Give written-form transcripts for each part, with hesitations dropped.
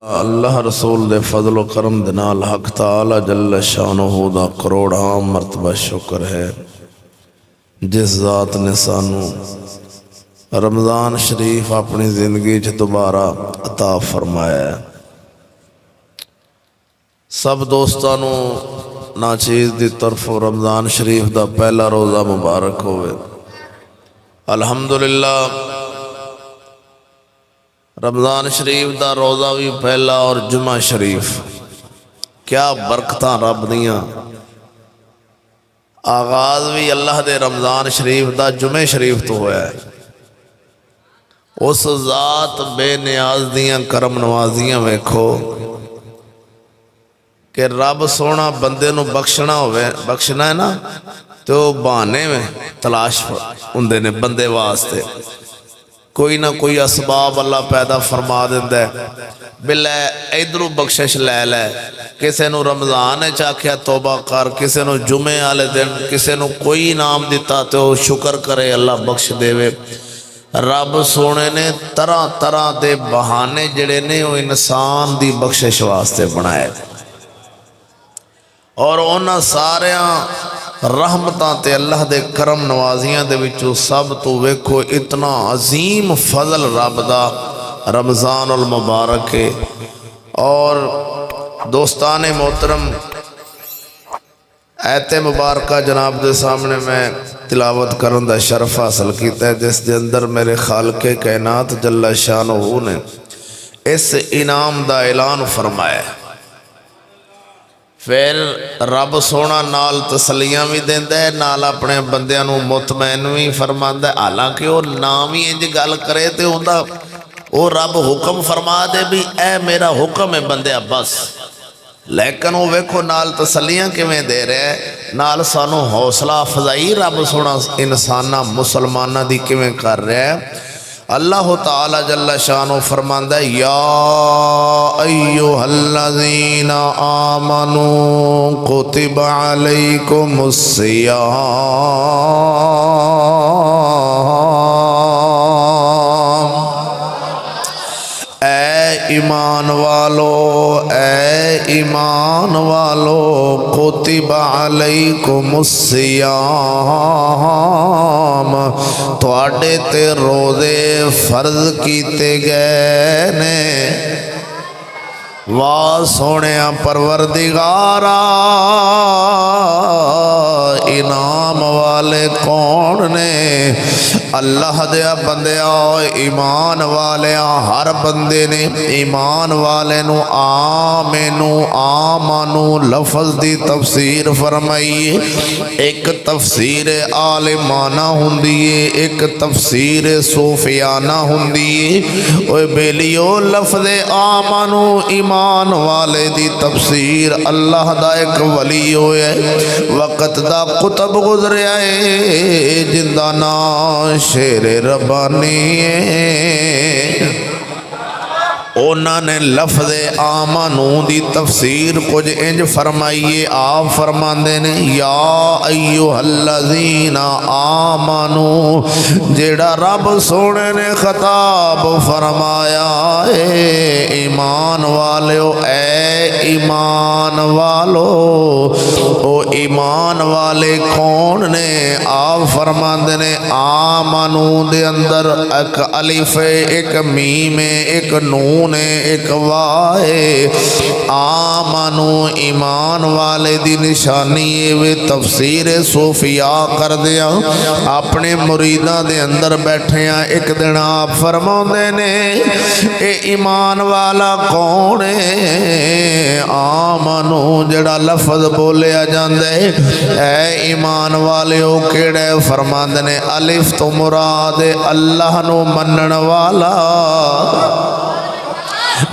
अल्लाह रसूल दे फजलो करम दे नाल हक ताला जल्ल शानहू दा करोड़ा मरतबा शुक्र है जिस जात ने सानू रमज़ान शरीफ अपनी जिंदगी च दोबारा अता फरमाया है। सब दोस्तां नू नाचीज़ दी तरफों रमज़ान शरीफ दा पहला रोज़ा मुबारक होवे। अल्हम्दुलिल्लाह रमज़ान शरीफ दा रोज़ा भी पहला और जुमा शरीफ क्या बरकतां रब दियां। आगाज़ भी अल्लाह दे रमज़ान शरीफ दा जुमे शरीफ तो होया है। उस ज़ात बेनियाज दियां करम नवाजियां वेखो कि रब सोना बंदे नू बख्शना होवे, बख्शना है ना तो बहाने में तलाश हुंदे ने बंदे वास्ते। कोई ना कोई असबाब अल्लाह पैदा फरमा देंदा है भी लै इधरों बख्शिश लै लै। किसी नू रमज़ान आख्या तौबा कर, किसी नू जुमे वाले दिन किसी नू कोई इनाम दिता तो शुक्र करे अल्लाह बख्श देवे। रब सोने ने तरह तरह के बहाने जिहड़े ने वो इंसान की बख्शिश वास्ते बनाए और उन्हां सारियां रहमतां ते अल्लाह दे करम नवाजियां दे विचों सब तो वेखो इतना अजीम फजल रब दा रमज़ान उल मुबारक है। और दोस्ताने मोहतरम ऐते मुबारक जनाब दे सामने मैं तिलावत करन दा शरफ हासिल किया है जिस दे अंदर मेरे खालके कायनात जल्ला शानहू ने इस इनाम दा ऐलान फरमाया। फिर रब सोना नाल तसलियां भी देंदा है, नाल अपने बंदियां नू मुतमैन भी फरमांदा है। हालांकि वो नाम ही इंज गल करे तो उनका वो रब हुक्म फरमा दे भी ए मेरा हुक्म है बंदे बस, लेकिन वो वेखो नाल तसलियां किवें दे रहा है, नाल सानू हौसला अफजाई रब सोना इंसाना मुसलमाना दी किवें कर रहा है। अल्लाह ताला जल्ला शानो फरमांदा है या अय्युहल्लज़ीना आमनू कुतिबा अलैकुमुस्सियाम ईमान वालो कुतिबा अलैकुमुस्सियाम तुहाडे ते रोज़े फर्ज कीते गए ने। वाह सोने परवरदिगारा इनाम वाले कौन ने? अल्लाह दे बंदिया ईमान वाले हर बंदे ने ईमान वाले नू आमनू लफज दी तफसीर फरमाई। एक तफसीर आलिमाना हुंदी है, एक तफसीर सूफियाना हुंदी है। ओए बेलियो लफज आमनू ईमान वाले दी तफसीर अल्लाह दा एक वली होया वक़्त दा कुतब गुजरिया है जिंदा ना शेर रब्बानी उन्होंने लफज़े आमनू दी तफसीर कुछ इंज फरमाइए। आप फरमाते ने या अय्युहल्लज़ीना आमनू जेड़ा रब सोने ने खिताब फरमाया है ईमान वालो ए ईमान वालो। ओ ईमान वाले कौन ने? आप फरमाते ने आमनू दे अंदर एक अलिफ है, एक मीम है, एक नून ने एक वाहे। आमनू ईमान वाले दी निशानी वे तफसीर सूफिया कर दिया अपने मुरीदा दे अंदर बैठे एक दिन आप फरमाते ने ए ईमान वाला कौन है? आमनू जड़ा लफज बोलिया जाता है ए ईमान वाले ओ केड़े? फरमाते ने अलिफ तो मुराद अल्लाह नू मनन वाला।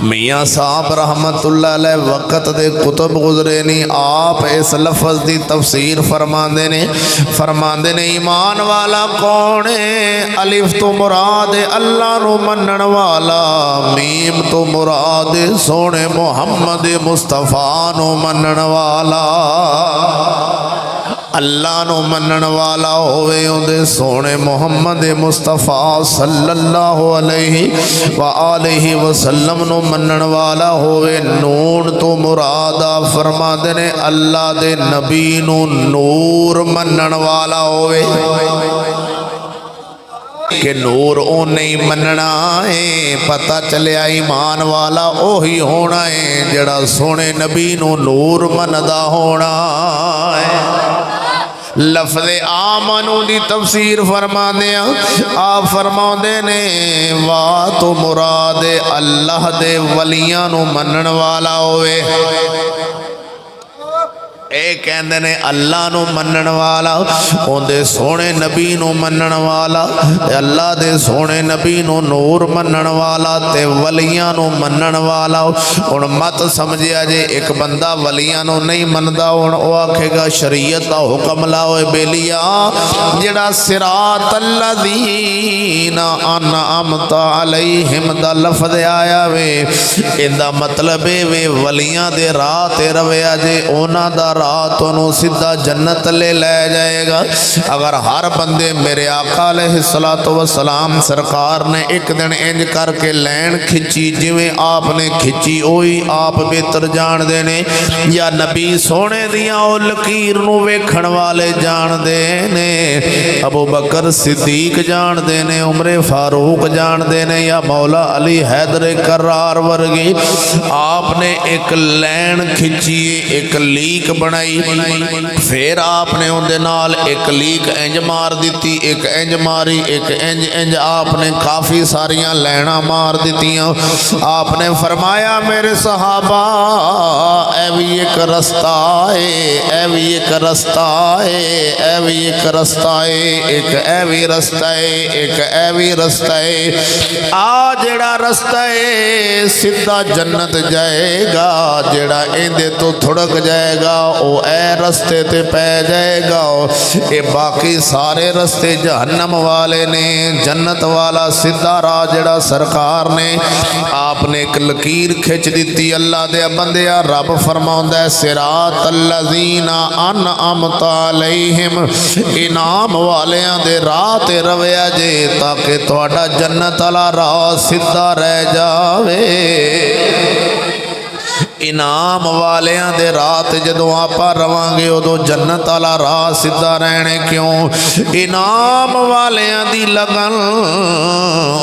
मियाँ साहब रहमतुल्लाह अलैह वक़्त दे कुतुब गुजरे नहीं आप इस लफज की तफसीर फरमाते ने ईमान वाला कौन है? अलिफ तो मुराद अल्लाह नू मनन वाला, मीम तो मुराद सोने मुहम्मद मुस्तफा नू मनन वाला। अल्लाह नू मनण वाला होवे, उहदे सोने मुहम्मद मुस्तफा सल्लल्लाहु अलैहि व आलिहि वसल्लम नू मनण वाला होवे। नून तो मुरादा फरमाते ने अल्लाह दे नबी नू नूर मनण वाला होवे कि नूर ओने ही मनना है। पता चलिया ईमान वाला ओही होना है जड़ा सोने नबी नू नूर मनदा होना है। लफ्ज़े आमनू दी तफसीर फरमाते आप फरमाते ने वाह तो मुराद अल्लाह दे वलियां नू मनण वाला होवे। कहते ने अल्लाह नू मनण वाला, उहदे सोने नबी नू मनण वाला, अल्लाह दे सोने नबी नू नूर मनण वाला ते वलियां नू मनण वाला। हुण मत समझिया जे एक बंदा वलियां नू नहीं मनदा हुण ओ आखेगा शरीयत दा हुक्म लाओ बेलिया जेड़ा सिरात अल्लज़ीना अनअमता अलैहिम दा लफ्ज़ आया वे, इंदा मतलब वे वलियां दे राह ते रविया जे उन्हां दा रात सीधा जन्नत ले जाएगा। अगर हर बंदे मेरे आका अलैहिस्सलातु वस्सलाम सरकार ने एक दिन इंज करके लैन खिंची जिवें आपने खिंची ओही आप बेहतर जानते ने, या नबी सोने दियां ओ लकीर नूं वेखण वाले जानते ने, अबू बकर सिद्दीक जानते ने, उमरे फारूक जानते ने, या मौला अली हैदर करार वर्गी। आपने एक लैन खिंची, एक लीक बनाई, फिर आपने उनके नाल एक लीक इंज मार दी, एक इंज मारी, एक इंज इंज आपने काफ़ी सारियां लैना मार दित्तियां। आपने फरमाया मेरे सहाबा ए भी एक रस्ता है, ए भी एक रस्ता है, ए भी एक रस्ता है, एक ए भी रस्ता है, एक ए भी रस्ता है। आ जेड़ा रस्ता है सीधा जन्नत जाएगा, जेड़ा इंदे तो थुड़क जाएगा ओ ए रस्ते ते पै जाएगा। ये बाकी सारे रस्ते जहन्नम वाले ने। जन्नत वाला सीधा राह जेड़ा सरकार ने आपने एक लकीर खिंच दी। अल्लाह दे बंदिया रब फरमाउंदा सिरात अल्लज़ीना अनअमता अलैहिम, इनाम वालियां दे राह ते रविया जे ताकि तुहाडा जन्नत वाला राह सीधा रह जावे। इनाम वालियां दे रात जदों आपां रवांगे उदों जन्नत वाला राह सीधा रहने। क्यों? इनाम वालियां दी लगन,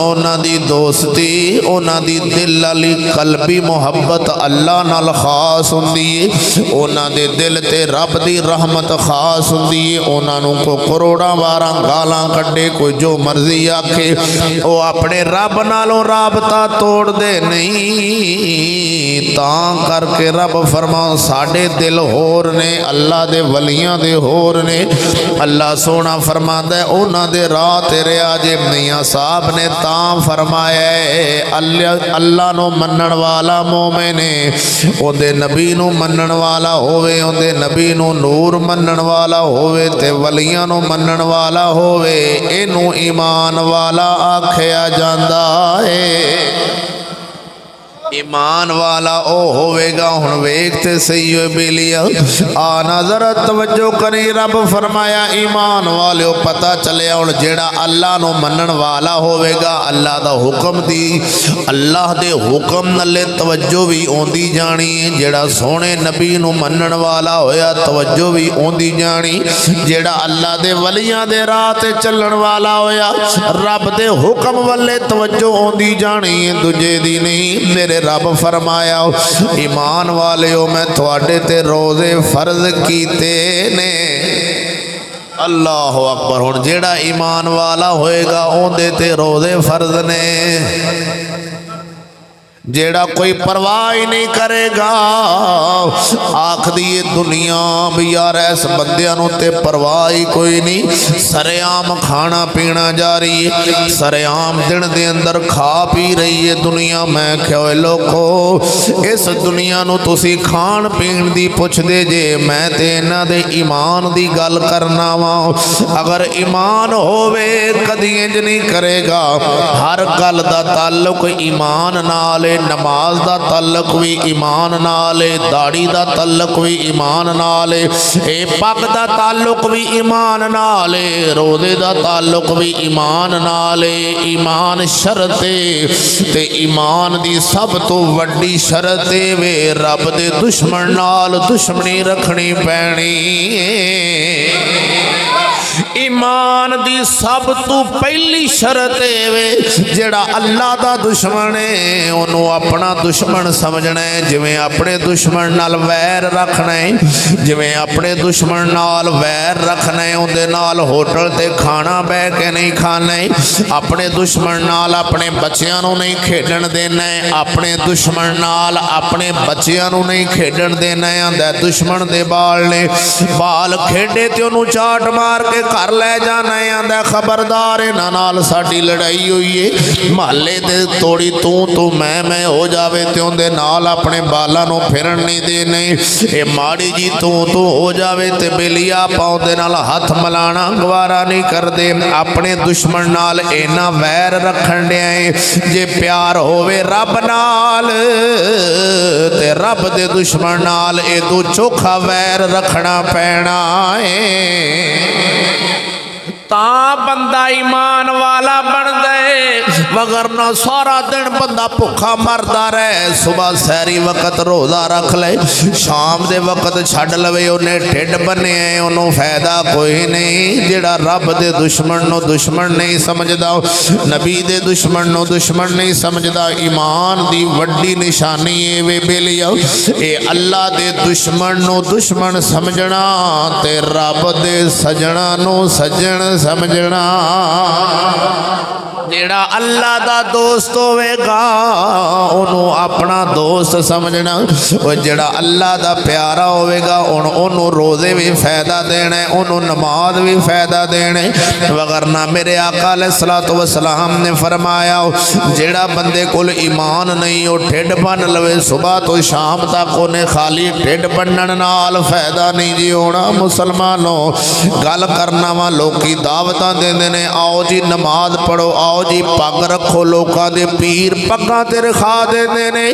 उन्हां दी दोस्ती, उन्हां दी दिल वाली कल्बी मुहब्बत अल्लाह नाल खास हुंदी है। उन्हां दे दिल ते रब दी रहमत खास हुंदी है। उन्हां नूं कोई करोड़ां वारां गालां कड्डे, कोई जो मर्जी आखे, वो अपने रब नालों राबता तोड़दे नहीं। तां करके रब फरमाओ साडे दिल होर ने, अल्लाह दे वलियां दे होर ने। अल्लाह सोना फरमांदा उन्हां दे राह ते रिया जे। मियां साहब ने तां फरमाया अल्लाह नूं मनण वाला मोमिन है, उहदे नबी नूं मनण वाला होवे, उहदे नबी नूं नूर मनण वाला होवे ते वलियां नूं मनण वाला होवे। इनू ईमान वाला आखिया जांदा है। ईमान वाला ओ होवेगा। हुण वेखते सही हो बेलिया आना जरा तवज्जो करी। रब फरमाया ईमान वाले पता चलिया हुण जेड़ा अल्लाह नूं मनण वाला होवेगा, अल्लाह दा हुक्म दी, अल्लाह दे हुक्म नाले तवज्जो भी आउंदी जानी है। जेड़ा सोने नबी नूं मनण वाला होया तवज्जो भी आउंदी जानी। जेड़ा अल्लाह दे वलियां दे राह ते चलण वाला होया रब दे हुक्म वाले तवज्जो आउंदी जानी है, दूजे दी नहीं। मेरे रब फरमाया ईमान वालिओ मैं तुहाडे ते रोज़े फर्ज कीते ने। अल्लाह अकबर। हुण जेड़ा ईमान वाला होएगा उहदे ते रोज़े फर्ज ने। जेड़ा कोई परवाह ही नहीं करेगा, आख दी दुनिया भी यार इस बंदियां नूं ते परवाह ही कोई नहीं। सरेआम खाना पीना जारी है, सरेआम दिन दे अंदर खा पी रही है दुनिया। मैं क्या लोगो इस दुनिया नूं तुसी खान पीन दी पुछदे जे, मैं ते इन्हां दे ईमान दी गल करना वा। अगर ईमान होवे कदी इंज नहीं करेगा। हर गल दा ताल्लुक ईमान नाल। है, नमाज दा ताल्लुक भी ईमान नाल है, दाढ़ी दा ताल्लुक भी ईमान नाल है, ए पग दा ताल्लुक भी ईमान नाल है, रोज़े दा ताल्लुक भी ईमान नाल है। ईमान शरत है ते ईमान दी सब तो वड्डी शरत है वे रब दे दुश्मन नाल दुश्मनी रखनी पैनी है। ईमान दी सब तो पहली शरत है जेड़ा अल्लाह दा दुश्मन है उन्हों अपना दुश्मन समझना है, जिवें अपने दुश्मन नाल वैर रखना है, जिवें अपने दुश्मन नाल वैर रखना है, उहदे नाल होटल ते खाना बह के नहीं खाना है, अपने दुश्मन नाल अपने बच्चियां नूं नहीं खेडण देना है, अपने दुश्मन नाल अपने बच्चियां नूं नहीं खेडण देना है। आंदा दुश्मन दे बाल ने बाल खेडे ते उहनूं चाट मार के घर लै जाना है। आंदा खबरदार इन्हां नाल साडी लड़ाई हुई है, महल्ले दे तोड़ी तू मैं हो जावे ते उहदे नाल अपने बालां नूं फिरन नहीं देने। ये माड़ी जी तू हो जावे ते बेलिया आपां उहदे नाल हथ मिलाना गवारा नहीं करदे। अपने दुश्मन नाल इन्ना वैर रखण दिया है। जे प्यार होवे रब नाल ते रब दे दुश्मन नाल इदों चोखा वैर रखना पैना है। ता बंदा ईमान वाला बन गए, वगरना सारा दिन बंदा भुखा मरदा रहे। सुबह सैरी वक्त रोज़ा रख ले, शाम दे वक्त छड़ लवे उन्हें ढिड बने उन्होंने फायदा कोई नहीं। जेड़ा रब दे दुश्मन नो दुश्मन नहीं समझदा, नबी दे दुश्मन नो दुश्मन नहीं समझदा। ईमान दी वड्डी निशानी है वे बेलिया ए अल्लाह दे दुश्मन नो दुश्मन समझना ते रब दे सजना नो सजन समझना। जेड़ा अल्लाह दा दोस्त होवेगा उन्हों अपना दोस्त समझना, और जेड़ा अल्लाह दा प्यारा होवेगा उन्होंने रोज़े भी फायदा देना है, उन्होंने नमाज भी फायदा देना है। वगरना मेरे आका अलैहिस्सलातु वस्सलाम ने फरमाया जेड़ा बंदे कोल ईमान नहीं वो ढिड बन लवे सुबह तो शाम तक उन्हें खाली ढिड बनने नाल फायदा नहीं जी होना। मुसलमानों गल करना वा लोकी दावतां देंदे ने, आओ जी नमाज पढ़ो, आओ जी पग रखो। लोकां दे पीर पग्गां ते रखा देंदे ने,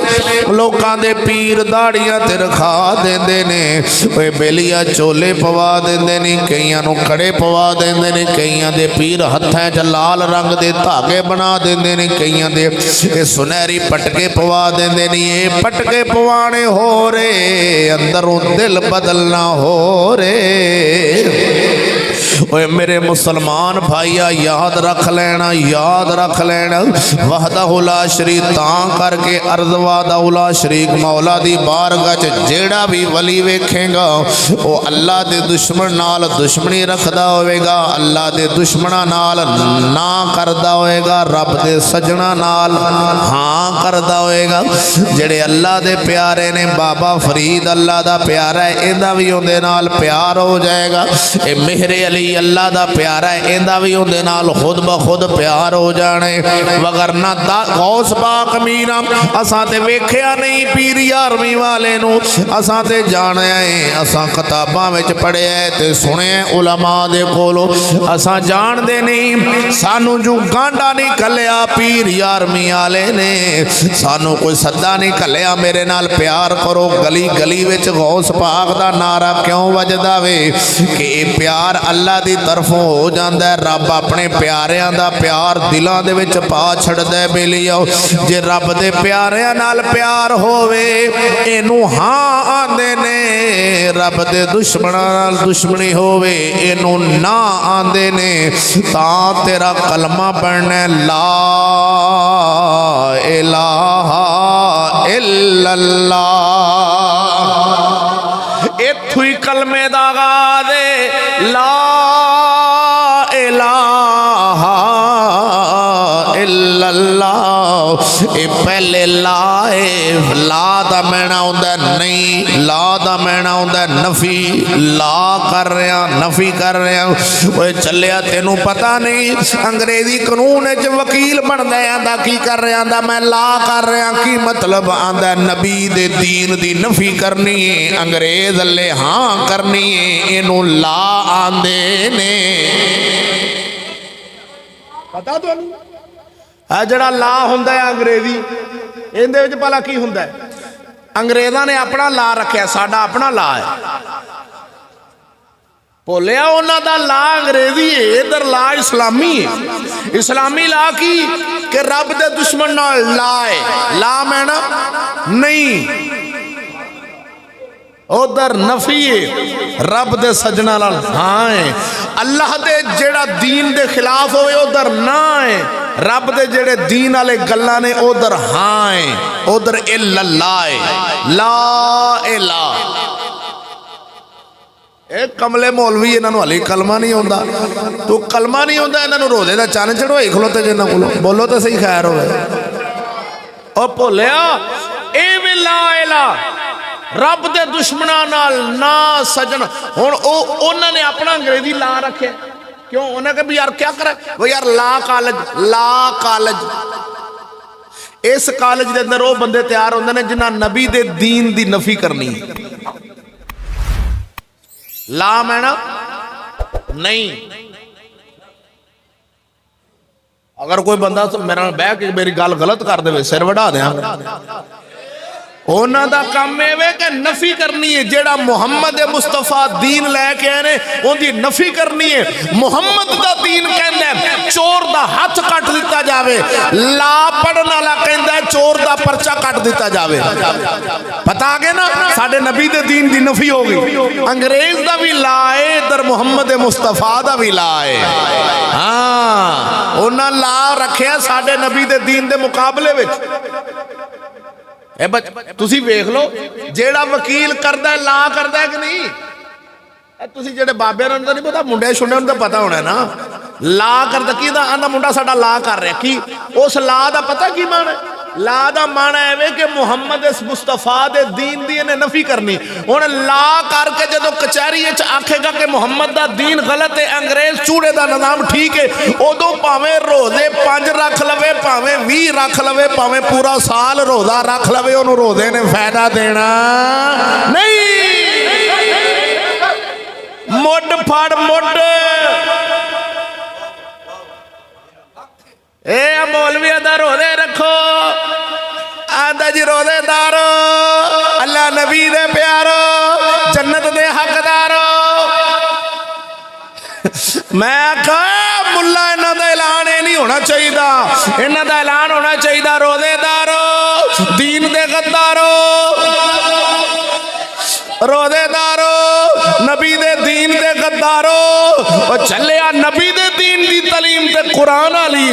लोकां दे पीर दाड़ियां ते रखा देंदे ने। ओए बेलिया चोले पवा देंदे ने, कईयां नूं कड़े पवा देंदे ने, कईयां दे पीर हत्थां 'च लाल रंग दे धागे बना देंदे ने, कईयां दे सुनहरी पटके पवा देंदे ने। ये पटके पवाने हो रे अंदरों दिल बदलना हो रे। ओए मेरे मुसलमान भाईया याद रख लेना, याद रख लेना वहदहु ला शरीक तां करके अर्ज़ वहदहु ला शरीक मौला दी बारगाह च जेड़ा भी वली वेखेगा वो अल्लाह दे दुश्मन नाल दुश्मनी रखदा होवेगा, अल्लाह दे दुश्मनां नाल ना करदा होएगा, रब दे सजना नाल हाँ करदा होएगा। जेड़े अल्लाह दे प्यारे ने, बाबा फरीद अल्लाह दा प्यारा है, इहदा भी उहदे नाल प्यार हो जाएगा। ए मेहरे अली अल्लाह दा प्यारा है, इहदा भी उहदे नाल खुद ब खुद प्यार हो जाने। वगरना गौस पाक मीरा असां ते वेखिया नहीं पीर यारवीं वाले नूं, असां ते जाणिया है, असां किताबां विच पढ़िया है ते सुनिया उलमा दे कोलों, असां जानदे नहीं। सानू जो गांडा नहीं कलिया पीर यारवीं वाले ने, सानू कोई सद्दा नहीं कलिया मेरे नाल प्यार करो। गली गली विच गौस पाक दा नारा क्यों वजदा वे कि प्यार अल्लाह दी तरफों हो जाता है। रब अपने प्यारियां दा प्यार दिलों दे विच पा छड़दा है। बेलियो जे रब दे प्यारियां नाल प्यार होवे इनू हाँ आंदे ने, रब दे दुश्मनां नाल दुश्मनी होवे इनू ना आंदे ने। तां तेरा कलमा पढ़ना ला इलाहा इल्लल्लाह, इत्थों ही कलमे दा आगाज़ है। ला इलाहा इल्लल्लाह, ये पहले ला है। ला दा मैना होंदा नहीं, ला दा मैना होंदा नफी। ला कर रहा नफी कर रहा, वो चलिया तेनू पता नहीं अंग्रेजी कानून वकील बनदा आंदा की कर रहा, आंदा मैं ला कर रहा की मतलब, आंदा नबी दे दीन दी नफी करनी है, अंग्रेज अल्ले हाँ करनी है, इनू ला आंदे ने। पता तो जड़ा ला हुंदा है अंग्रेजी ਇਹਦੇ ਵਿੱਚ ਭਲਾ ਕੀ ਹੁੰਦਾ? अंग्रेज़ों ने अपना ला रखा, साडा अपना ला है। भुलिया उन्हां दा ला अंग्रेजी है, इधर ला इस्लामी है। इस्लामी ला की कि रब दे दुश्मन नाल ला है, ला मैना नहीं, उधर नफी है, रब दे सजना नाल हाँ है। अल्लाह दे जेड़ा दीन दे खिलाफ होवे उधर ना है, रब दे जेड़े दीन वाले गल्लां ने उधर हाँ है, उधर इल्लल्लाह है, ला इला। ए कमले मौलवी इन्हों हाली कलमा नहीं आता, तू कलमा नहीं आता, इन्हों रोजे का चन चढ़वाई खलोते जिन्हों को बोलो तो सही खैर हो। भुलिया ए ला इला, रब दे दुश्मनां नाल ना सजन। हुण उन्होंने अपना अंग्रेजी ला रखे, क्यों? उन्हें कहा भी यार क्या करे वो यार ला कॉलेज, ला कॉलेज। इस कॉलेज के अंदर वो बंदे तैयार होंगे ने जिन्हें नबी दे दीन दी नफी करनी है। ला मैना नहीं। अगर कोई बंदा तो मेरे नाल बह के मेरी गल गलत कर दे, सिर वढ़ा देंगे। उन्हां दा काम है कि नफी करनी है। जेड़ा मुहम्मद मुस्तफा दीन लैके आए ने उनकी नफी करनी है। मुहम्मद दा दीन कहंदा है चोर दा हाथ कट दिता जावे, ला पढ़न वाला कहंदा है चोर दा परचा कट दिता जावे। पता आ गया ना, साडे नबी दे दीन दी नफी हो गई। अंग्रेज दा भी ला है, इधर मुहम्मद मुस्तफा दा भी ला है। हाँ उन्हां ला रखिया साडे नबी दे दीन दे मुकाबले विच। तुसी वेख लो, जेड़ा वकील करदा ला करदा कि नहीं? तुसी जेड़े बाबे ने नहीं पता, मुंडे छुंडे तो पता होना ना। ला करदा की आंदा मुंडा साडा ला कर रहा की, उस ला दा पता की मान है? ला दा मान है कि मुहम्मद मुस्तफा दे दीन दी इन्हें नफी करनी। हुण ला करके जदों कचहरी आखेगा कि मुहम्मद दा दीन गलत है, अंग्रेज चूड़े दा निजाम ठीक है, उदों भावें रोजे 5 रख लवे, भावें 20 रख लवे, भावें पूरा साल रोजा रख लवे, उन्होंने रोजे ने फायदा देना नहीं। मुड फड़ मुड, ए मौलविया दा रोजे रखो, आंदा जी रोजेदारो, अल्लाह नबी दे प्यारो, जन्नत दे हकदारो। मैं कहा मुल्ला इन्हां दा ऐलान नहीं होना चाहिए, इन्हां दा ऐलान होना चाहिए रोजेदारो, दीन दे गद्दारो, रोजेदारो, नबी दे दीन दे गद्दारो। और चलिया नबी दे दीन दी तलीम ते कुरान वाली,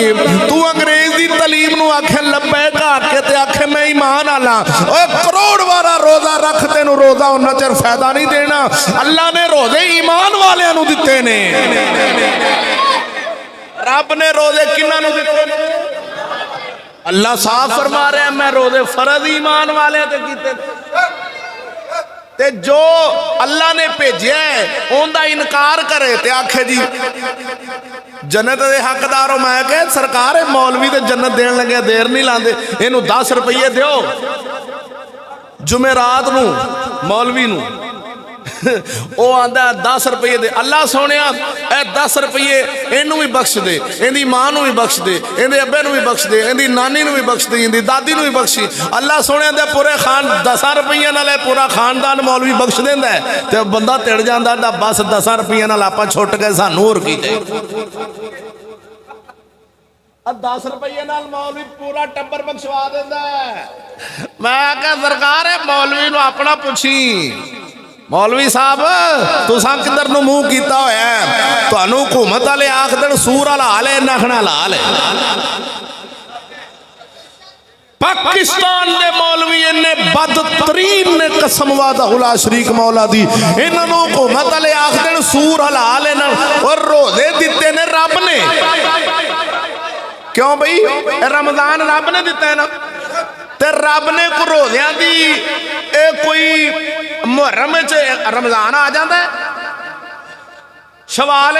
तू अंग्रेज दी तलीम नू आखे लब्बैक आके ते आखे मैं ईमान आला। ओए करोड़ वाला रोजा रख, तेनू रोजा उन्ना चिर फायदा नहीं देना। अल्लाह ने रोजे ईमान वालियां नू दिते ने, रब ने रोजे किन्हां नू दिते ने? अल्लाह साफ फरमा रहा है मैं रोजे फर्ज ईमान वाले ते कीते। ते जो अल्लाह ने भेजा है उनका इनकार करे ते आखे जी जन्नत दे हकदार हो। मैं कह सरकार मौलवी ते जन्नत देन लगे देर नहीं लाते, इनू 10 रुपये दो जुमेरात नू मौलवी नू। वो आंदा 10 रुपये दे। अल्लाह सोने 10 रुपये इनू भी बख्श दे, इहदी मां नू भी बख्श दे, इहदे अब्बे नू भी बख्श दे, इहदी नानी नू भी बख्श दे, इहदी दादी नू भी बख्शी। अल्लाह सोने दे पूरे खान 10 रुपये नाल पूरा खानदान मौलवी बख्श देंदा है ते बंदा तिड़ जांदा दा बस 10 रुपये नाल आपां छुट गए, सानू होर की चाहिए। 10 रुपये नाल मौलवी पूरा टब्बर बख्शवा देंदा है। मैं कहा सरकार है मौलवी नू अपना पुछी, मौलवी साहब तुसां किधर नू मुंह कीता होया है? तुहानू हुकूमत वाले आखदे सूर वाला हाल है, नखना लाल है। पाकिस्तान दे मौलवी इन्ने बदतरीन ने, कसम वादा उला शरीक मौला दी, इन्होंने हुकूमत वाले आखदे सूर हलाल है और रोजे दिते ने रब ने। क्यों बई? रमजान रब ने दिता है ना, ते रब ने को रोज़ियां दी कोई मुहर्रम च रमजान आ जाता है, शवाल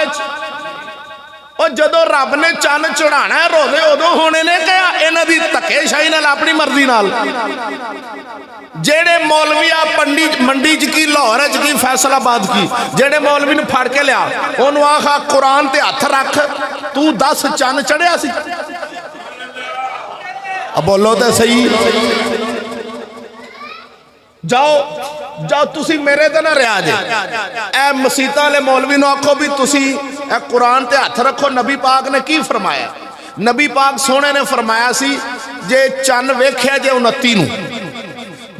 और जदों रब ने चन्न चढ़ाना है रोजे उदों होने ने क्या इन्हां दी धक्केशाही नाल अपनी मर्जी नाल। जेड़े मौलविया मंडी च की लाहौर च की फैसलाबाद की जेड़े मौलवी ने फड़ के लिया उन्होंने आखा कुरान ते हथ रख, तू 10 चन्न चढ़िया सी। अब बोलो तो सही। जाओ जाओ तुसी मेरे ते ना रिया जे। ए मसीतां वाले मौलवी नूं आखो भी तुसी ए कुरान ते हथ रखो। नबी पाक ने की फरमाया? नबी पाक सोने ने फरमाया सी जे चन्न वेख्या जे 29 नूं,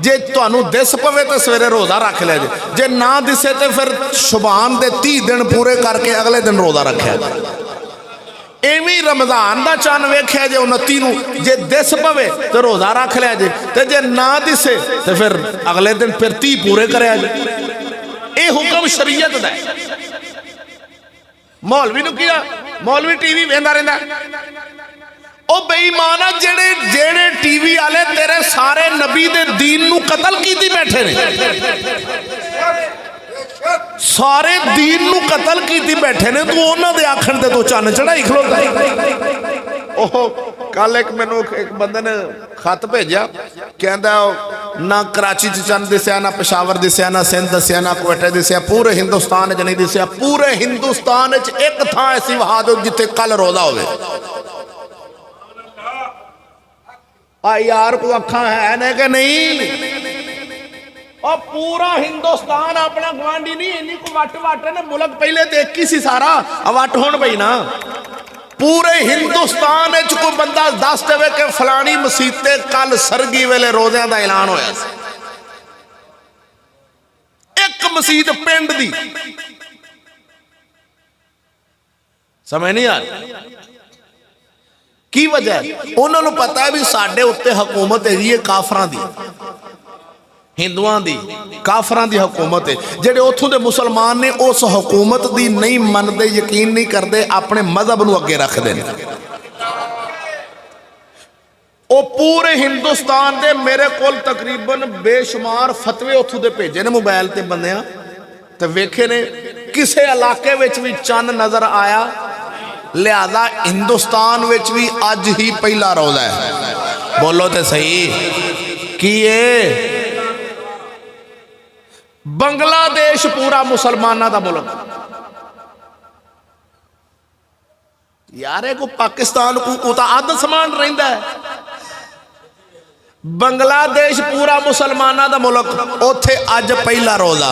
जे तुहानूं दिस पवे तो सवेरे रोज़ा रख लिया जे ना दिसे तो फिर शुबान दे 30 दिन पूरे करके अगले दिन रोज़ा रखा। इवें रमज़ान का चन्न वेख्या जे 29 नूं, जे दिस पवे तो रोज़ा रख लिया जे, ते जे ना दिसे तो फिर अगले दिन फिर 30 पूरे कराया जे। ये हुक्म शरीयत दा है। मौलवी नूं किया, मौलवी टीवी वेंदा रहिंदा। ओ बेईमान जेड़े जेड़े टीवी वाले तेरे सारे नबी दे दीन नूं कतल कीती बैठे ने, सारे दीन नूं कतल कीती बैठे ने, तू उन्हां दे आखण ते तू चन्न चढ़ाई खलोता। ओह कल एक मैनू एक बंदे ने खत भेजा, कहंदा ना कराची च चन्न दिसया, ना पेशावर दिसया, ना सिंध दसिया, ना क्वेटा दिसया, पूरे हिंदुस्तान च नहीं दिसया। पूरे हिंदुस्तान च एक थां ऐसी वहा दो जिथे कल रोज़ा होवे। आ यार को अखा है ने कि नहीं? और पूरा हिंदुस्तान अपना गवांडी नहीं, इन्नी को वट वट ने मुल्क पहले तो एक ही सी सारा, वट होण पई ना। पूरे हिंदुस्तान को बंदा दस देवे कि फलानी मसीते कल सरगी वेले रोज़िਆਂ का ऐलान होया। एक मसीत पिंड दी, समझ नहीं आ रही की वजह है? उन्होंने पता है भी साडे उत्ते हुकूमत है काफरां दी, हिंदुआं दी, काफरां दी हुकूमत है। जेडे उत्थों दे मुसलमान ने उस हुकूमत दी नहीं मनदे, यकीन नहीं करते, अपने मजहब नूं अगे रखते हैं। वो पूरे हिंदुस्तान दे मेरे कोल तकरीबन बेशुमार फतवे उत्थों दे भेजे ने मोबाइल ते बंदियां, ते वेखे ने किसे इलाके विच भी चन्न नजर आया। लिहाजा हिंदुस्तान विच भी अज ही पहला रोज़ा है। बोलो तो सही की है? बांग्लादेश पूरा मुसलमाना का मुल्क यार, को पाकिस्तान को तो अध समान रहिंदा है। बांग्लादेश पूरा मुसलमाना का मुल्क, उथे अज पहला रोज़ा।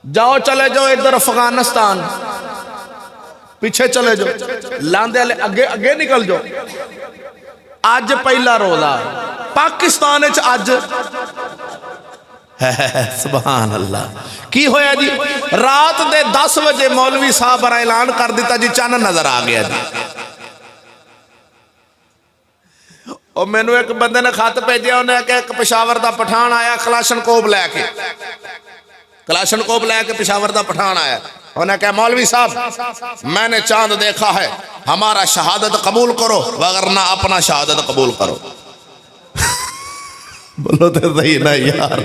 जाओ चले जाओ इधर अफगानिस्तान, पीछे चले जाओ, लांदे वाले अगे अगे निकल जाओ, अज पहला रोज़ा। पाकिस्तान अज सुभान अल्लाह की होया जी? रात दे 10 बजे मौलवी साहब ने ऐलान कर दिता जी चन्न नजर आ गया जी। और मैनू एक बंदे ने खत भेजा, उन्हें कहा एक पेशावर का पठान आया कलाशनकोब लैके, कलाशनकोब लैके पेशावर का पठान आया। उन्हें कहा मौलवी साहब मैंने चांद देखा है, हमारा शहादत कबूल करो वरना अपना शहादत कबूल करो। बोलो तो सही ना यार,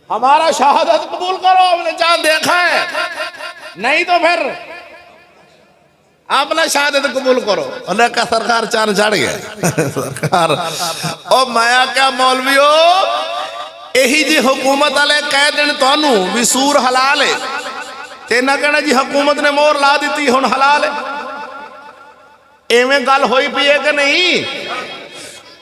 हमारा शहादत कबूल करो, हमने चांद देखा है, नहीं तो फिर अपना शहादत कबूल करो। उन्हें कहा सरकार चांद चढ़ गया सरकार। ओ मैं क्या मौलवियो, यही जी हुकूमत वाले कह देन तुहानू भी सूर हलाल है, ते ना कहना जी हुकूमत ने मोहर ला दी हुण हलाल है। एवें गल होई पई है कि नहीं?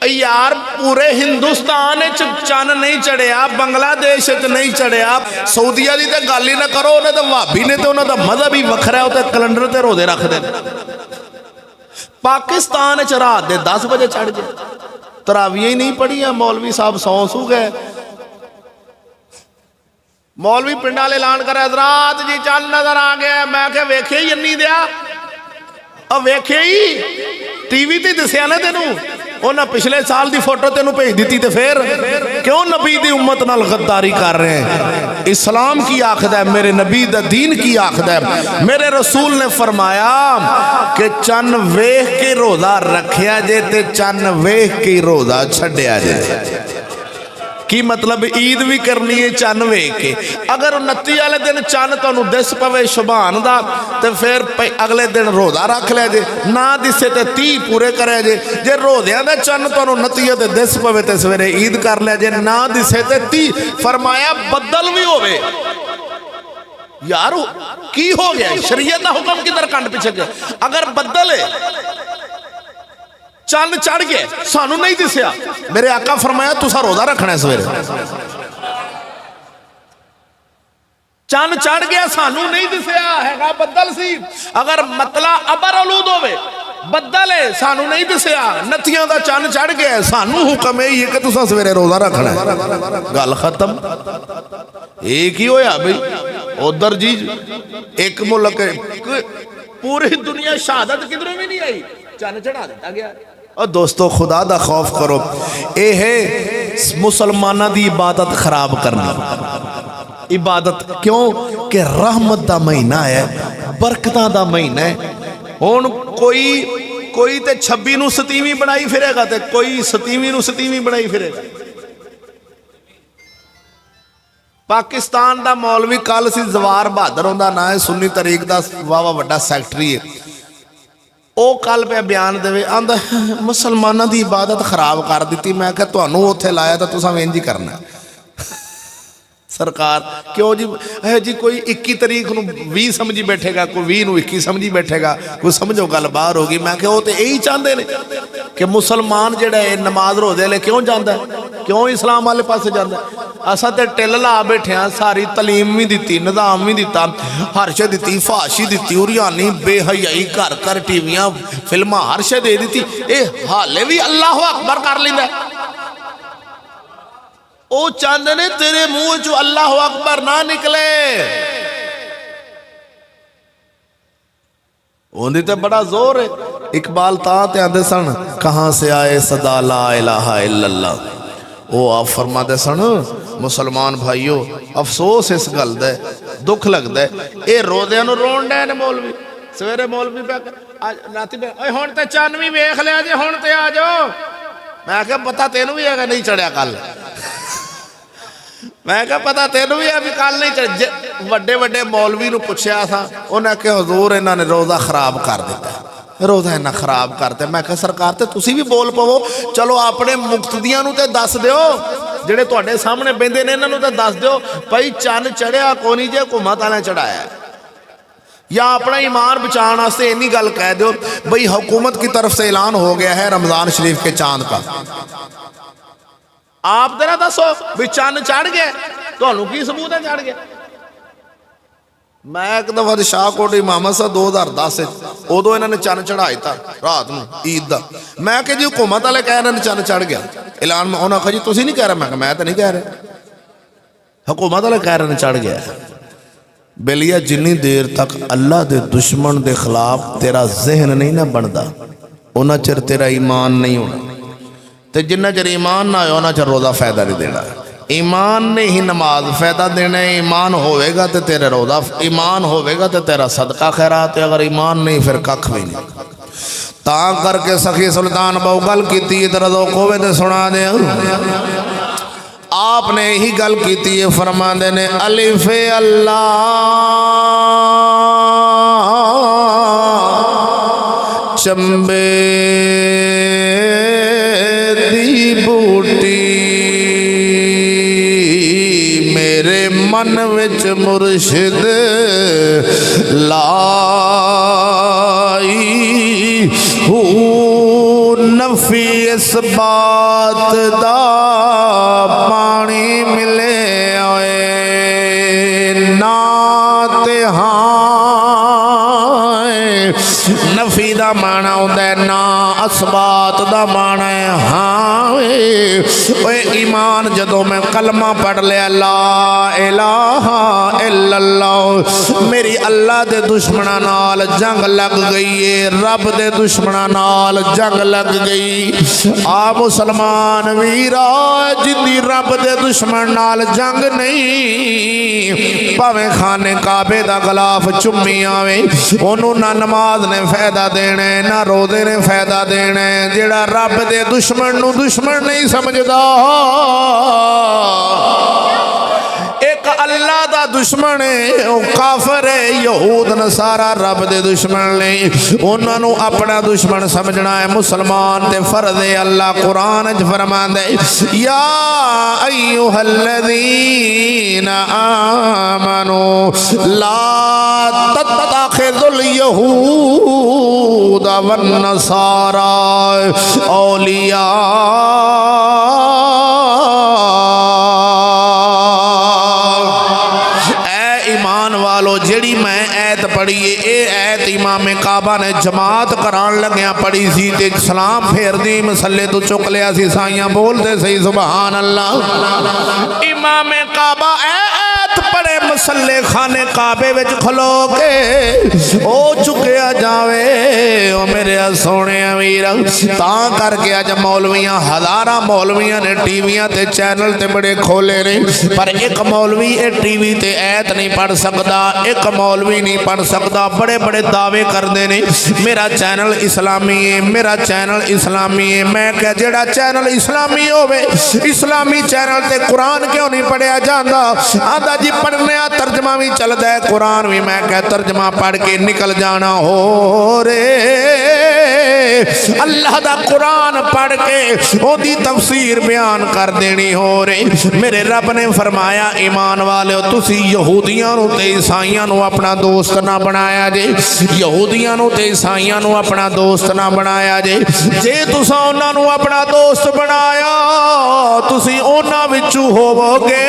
यार पूरे हिंदुस्तान चन्न नहीं चढ़िया, बांग्लादेश नहीं चढ़िया, सऊदिया की तो गल ही ना करो। उन्हें तो भाभी ने तो उन्होंने मजहब ही वखरा, कैलेंडर ते रोज़े रखते। पाकिस्तान च रात दे 10 बजे चढ़ जाए, तरावियां ही नहीं पढ़िया, मौलवी साहब सौ सू गए। मौलवी पिंड वाले ऐलान करे रात जी चन्न नजर आ गया। मैं क्या वेखे ही इन्नी दिया, अब वेखे ही टीवी ते दसिया ना तेनू, उन्हें पिछले साल की फोटो तेनू भेज दी, तो फिर क्यों नबी दी उम्मत नाल गद्दारी कर रहे हैं? इस्लाम की आखदा है, मेरे नबी दा दीन की आखदा है। मेरे रसूल ने फरमाया कि चन्न वेख के रोज़ा रखिया जे ते चन्न वेख के रोज़ा छड्डिया जे। की मतलब ईद भी करनी है चन्न वेख के। अगर 29 वाले दिन चन्न तुहानू दिस पवे शुभान दा, तो फिर अगले दिन रोज़ा रख लिया जे, ना दिसे तो 30 पूरे करे जे। जे रोज़िਆਂ ਦਾ चन्न तुहानू 29 ते दिस पवे तो सवेरे ईद कर लिया जे, ना दिसे तो 30। फरमाया बदल भी होवे। यार की हो गया? शरीयत का हुक्म किधर कंड पिछे गया? अगर बदल है चंद चढ़ गया सानू नहीं दिसया, मेरे आका फरमाया तुसा रोजा रखना सवेरे। चंद चढ़ गया सानू नहीं दिसया, हैगा बदल सी, अगर मतला अबर आलूद होवे बदल है सानू नहीं दिसया, नथियां दा चंद चढ़ गया सानू हुक्म है कि तुसा सवेरे रोजा रखना है। गल खत्म। एक ही होया भाई उधर जी एक मुल्क पूरी दुनिया शहादत किधरों भी नहीं आई, चंद चढ़ा दिता गया। और दोस्तों खुदा दा खौफ करो, ये है मुसलमाना दी इबादत खराब करना। इबादत क्यों कि रहमत दा महीना है, बरकतां दा महीना है। हुण कोई ते 26 नूं 27वीं बनाई फिरेगा ते कोई 27वीं नूं 27वीं बनाई फिरेगा। पाकिस्तान दा मौलवी कल सी जवार बहादुर उहदा नाम है, सुन्नी तरीक दा वावा वड्डा सैकटरी है। ਉਹ कल पे बयान देवे आंदा मुसलमानों की इबादत खराब कर दी। मैं क्या तुहानू उत्थे लाया तो तुसां इंज ही करना सरकार क्यों जी है जी, कोई 21 तरीक नूं 20 समझी बैठेगा, कोई 20 नूं 21 समझी बैठेगा, कोई समझो गल बाहर होगी। मैं क्या वो तो यही चाहते हैं कि मुसलमान जिहड़ा है नमाज रोजे ले क्यों जाता है, क्यों इस्लाम वाले पासे जाता है। असां ते टिल ला बैठे हाँ, सारी तलीम भी दी, निज़ाम भी दिता, हर्श दी, फाशी दी, उरियानी बेहयाई घर घर टीवियां फिल्मां हर्श दे दी। ये हाले भी अल्लाह अकबर कर लेंदा। वो चाहते ने तेरे मुंह चो अल्लाह अकबर ना निकले। उन्हें तो बड़ा जोर है। इकबाल ते आते सन कहाँ से आए सदा ला इलाहा इल्लल्लाह। वो आप फरमाते सन मुसलमान भाइयों अफसोस इस गल दा, दुख लगता है ये रोदियां नूं रोण डे ने मौलवी। सवेरे मौलवी पे राती पे हुण ते चन्न भी वेख लिया जे, हुण ते आ जाओ। मैं क्या पता तेनू भी है नहीं चढ़िया कल। मैं क्या पता तेनू भी है भी कल नहीं चढ़। वड्डे वड्डे मौलवी नूं पुछया था, उन्हें कि हुजूर इन्हां ने रोज़ा खराब कर दिता, रोज़ा इन्ना खराब करते। मैं क्या सरकार ते तुसी भी बोल पवो, चलो अपने मुक्तदियां नूं ते दस दिओ, जिहड़े तुहाडे सामने बेंदे ने इन्हां नूं ते दस दिओ भाई चन्न चढ़िया कोनी जे हुकूमत वाले चढ़ाया, या अपना ईमान बचाने वास्ते इन्नी गल कह दो भाई हुकूमत की तरफ से ऐलान हो गया है रमज़ान शरीफ के चांद का। आप जरा दसो भी चन्न चढ़ गया, तुहानू की सबूत है चढ़ गया। मैं एक दफा शाहकोट इमाम सा 2010 उदों इन्होंने चन्न चढ़ा दिता रात नूं ईद का। मैं कि जी हुकूमत वाले कह रहे हैं चन्न चढ़ गया ऐलान में, उन्होंने आखा जी तुसीं नहीं कह रहे। मैं तो नहीं कह रहा, हुकूमत वाले कह रहे हैं चढ़ गया। बेलिया जिन्नी देर तक अल्लाह के दुश्मन के खिलाफ तेरा जहन नहीं ना बनता उन्ना चिर तेरा ईमान नहीं होना, तो जिन्ना चिर ईमान ना हो उन्ना चिर रोज़ा फायदा नहीं देना। ईमान ने ही नमाज फायदा देना है। ईमान होवेगा तो तेरा रोज़ा, ईमान होवेगा तो तेरा सदका खैरात है, अगर ईमान नहीं फिर कख भी नहीं। ता करके सखी सुल्तान बहु गल की दरदों तो सुना दे। आपने यही गल की है, फरमाते ने अलिफे अल्लाह चंबे दी बूटी मेरे मन विच मुर्शिद लाई हू नफी इस बात दा पानी मिले आए ना ते नफी दा माना होता है ना असबात दा माना है हाँ। ईमान जदों मैं कलमा पढ़ लिया ला इलाहा इल्लल्लाह, मेरी अल्लाह दे दुश्मना नाल जंग लग गई है, रब दे दुश्मना नाल जंग लग गई। आ मुसलमान वीरा जिंदी रब दे दुश्मन नाल जंग नहीं, भावें खाने काबे दा गलाफ चुम्मी आवे ओनू ना नमाज ने फायदा देना है ना रोजे ने फायदा देना है। जेड़ा रब दे दुश्मन नू दुश्मन नहीं समझदा, एक अल्लाह दा दुश्मन है वो काफर है। यहूद नसारा रब दे दुश्मन ने, उन्होंने अपना दुश्मन समझना है। मुसलमान ते फर्ज है। अल्लाह कुरान च फरमांदा है या अय्युहल्लज़ीना आमनू ला तत्तखिज़ुल यहूद वन्नसारा औलिया ईमान वालो जेड़ी मैं ऐत पढ़ी है ये ऐत इमाम काबा ने जमात करान लग्या पढ़ी सी ते सलाम फेरदी मसले तो चुक लिया सी साइयां बोलते सही सुभान अल्लाह इमाम काबा ऐत पढ़े मसले खाने काबे विच खलो के ओ चुकया जावे ओ मेरे सोने अमीर तां करके अज मौलवियां हज़ारां मौलवियां ने टीवियां ते चैनल ते बड़े खोले ने पर एक मौलवी ए टीवी ते ऐत नहीं पढ़ सकता एक मौलवी नहीं पढ़ सकता बड़े बड़े दावे करते ने मेरा चैनल इस्लामी है मेरा चैनल इस्लामी है मैं क्या जेड़ा चैनल इस्लामी होवे इस्लामी चैनल ते कुरान क्यों नहीं पढ़िया जाता आंदा जी पढ़ने तर्जमा भी चलता है कुरान भी मैं क्या तर्जमा पढ़ के निकल जाना हो रे अल्लाह दा कुरान पढ़ के ओदी तफसीर बयान कर देनी हो रही मेरे रब ने फरमाया ईमान वाले तुसी यहूदियां नूं ते ईसाइयां नूं अपना दोस्त ना बनाया जे यहूदियां नूं ते ईसाइयां नूं अपना दोस्त ना बनाया जे जे तुसां उन्हां नूं अपना दोस्त बनाया तुसी उन्हां विचों होवोगे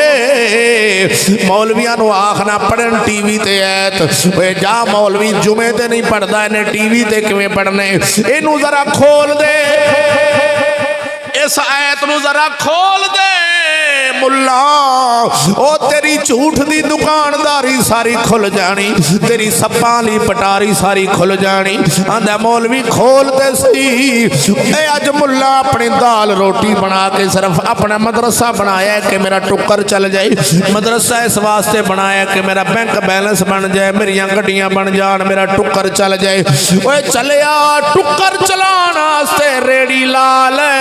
मौलवियां नूं आखना पढ़न टीवी ते ऐत वे जा मौलवी जुमे ते नहीं पढ़दा इन्हें टीवी ते किवें पढ़ने इनू जरा खोल दे इस आयत नू जरा खोल दे मुल्ला ओ तेरी झूठ दी दुकानदारी सारी खुल जानी तेरी सप्पां दी पटारी सारी खुल जानी आंदा मौलवी खोल दे सही ए अज मुल्ला अपनी दाल रोटी बना के सिर्फ अपना मदरसा बनाया कि मेरा टुक्कर चल जाए मदरसा इस वास्ते बनाया कि मेरा बैंक बैलेंस बन जाए मेरिया गड्डियां बन जान मेरा टुक्कर चल जाए ओए चलिया टुक्कर चलाने वास्ते रेड़ी ला ले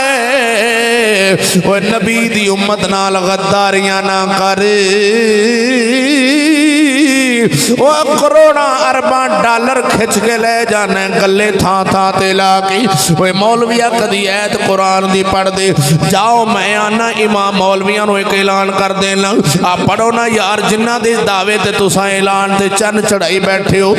ओए नबी दी उम्मत नाल गद्दारियां ना कर करोड़ा अरबा डॉलर खिंच के ले जाने गले थां थां ते ला के ओए मौलविया कदी ऐत कुरान दी पढ़ दे जाओ मैं आना इमाम मौलवियां नूं एक ऐलान कर देना आ पढ़ो ना यार जिन्हां दे दावे ते तुसां ऐलान ते चन्न चढ़ाई बैठे हो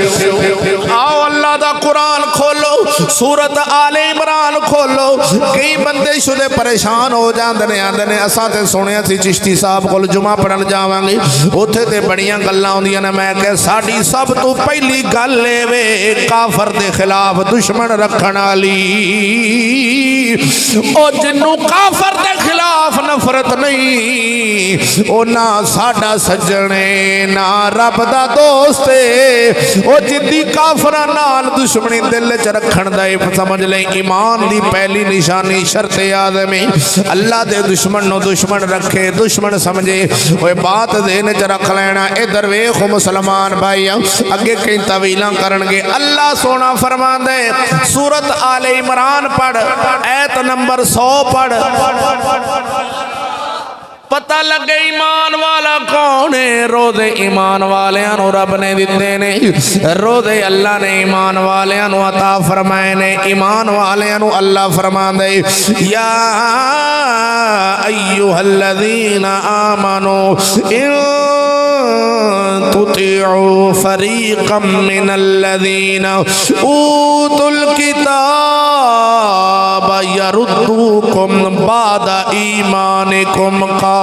आओ अल्लाह दा कुरान खोलो सूरत आले इमरान खोलो कई बंदे शुदे परेशान हो जांदे ने आंदे ने असां ते सुनिया सी चिश्ती साहब कोल जुमा पढ़न जावांगे उत्थे ते बड़ियां गल्लां आउंदियां ने मैं कह साडी सब तो पहली गल वे काफर दे खिलाफ दुश्मन रखण वाली ओ जिन्नू काफर दे खिलाफ नफरत नहीं ओ ना साडा सज्जने ना रब दा दोस्त ओ जिद्दी काफरां नाल दुश्मनी दिल च रखण दा समझ ले ईमान दी पहली निशानी शर्त आज़म अल्लाह दे दुश्मन नो दुश्मन रखे दुश्मन समझे ओए बात देन च रख लेना इधर वेख मुसलमान भाई अगे कई तवीला करनगे अल्लाह सोना फरमांदे सूरत आले इमरान पढ़ ऐत नंबर 100 पढ़ पता लगे ईमान वाला कौन है रोज़े ईमान वालियां नूं रब ने दिते ने रोज़े अल्लाह ने ईमान वालियां नूं अता फरमाए ने ईमान वालियां नूं अल्लाह फरमांदे या अय्युहल्लज़ीना आमनू इन तुतिउ फरीक़म मिनल्लज़ीना ऊतुल किताब यरुद्दूकुम बादा ईमानिकुम काफिरीन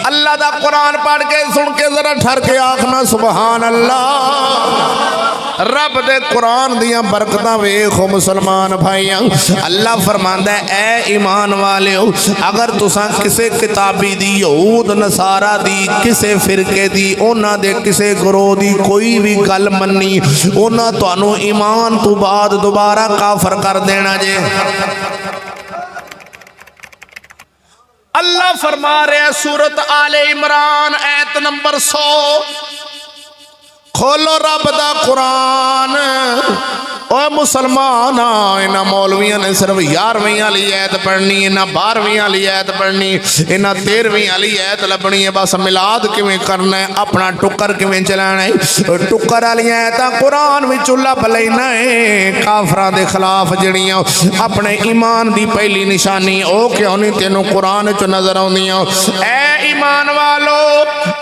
अल्लाह दा कुरान पढ़ के सुन के जरा ठर के आखना सुभान अल्लाह रब दे कुरान दियां बरकतां वेखो मुसलमान भाइयों अल्लाह फरमांदा है ए ईमान वालियो अगर तुसां किसे किताबी दी यहूद नसारा दी किसे फिरके दी उन्हां दे किसे गुरोह दी कोई भी गल मन्नी उन्हां तुहानू ईमान तो बाद दोबारा काफर कर देना जे अल्लाह फरमा रहा सूरत आले इमरान ऐत नंबर 100 खोलो रब दा कुरान ओ ओए मुसलमान इन्हां मौलवियां ने सिर्फ 11वीं वाली ऐत पढ़नी, इन्हां 12वीं वाली ऐत पढ़नी, इन्हां 13वीं वाली ऐत लभनी है। बस मिलाद किवें करना है, अपना टुक्कर किवें चलाना है। टुक्कर वालियां ऐतां कुरान विच लभ लैना है। काफरां दे खिलाफ जिहड़ियां अपने ईमान दी पहली निशानी ओ क्यों नहीं तेनों कुरान च नजर आउंदियां। ऐ ईमान वालो,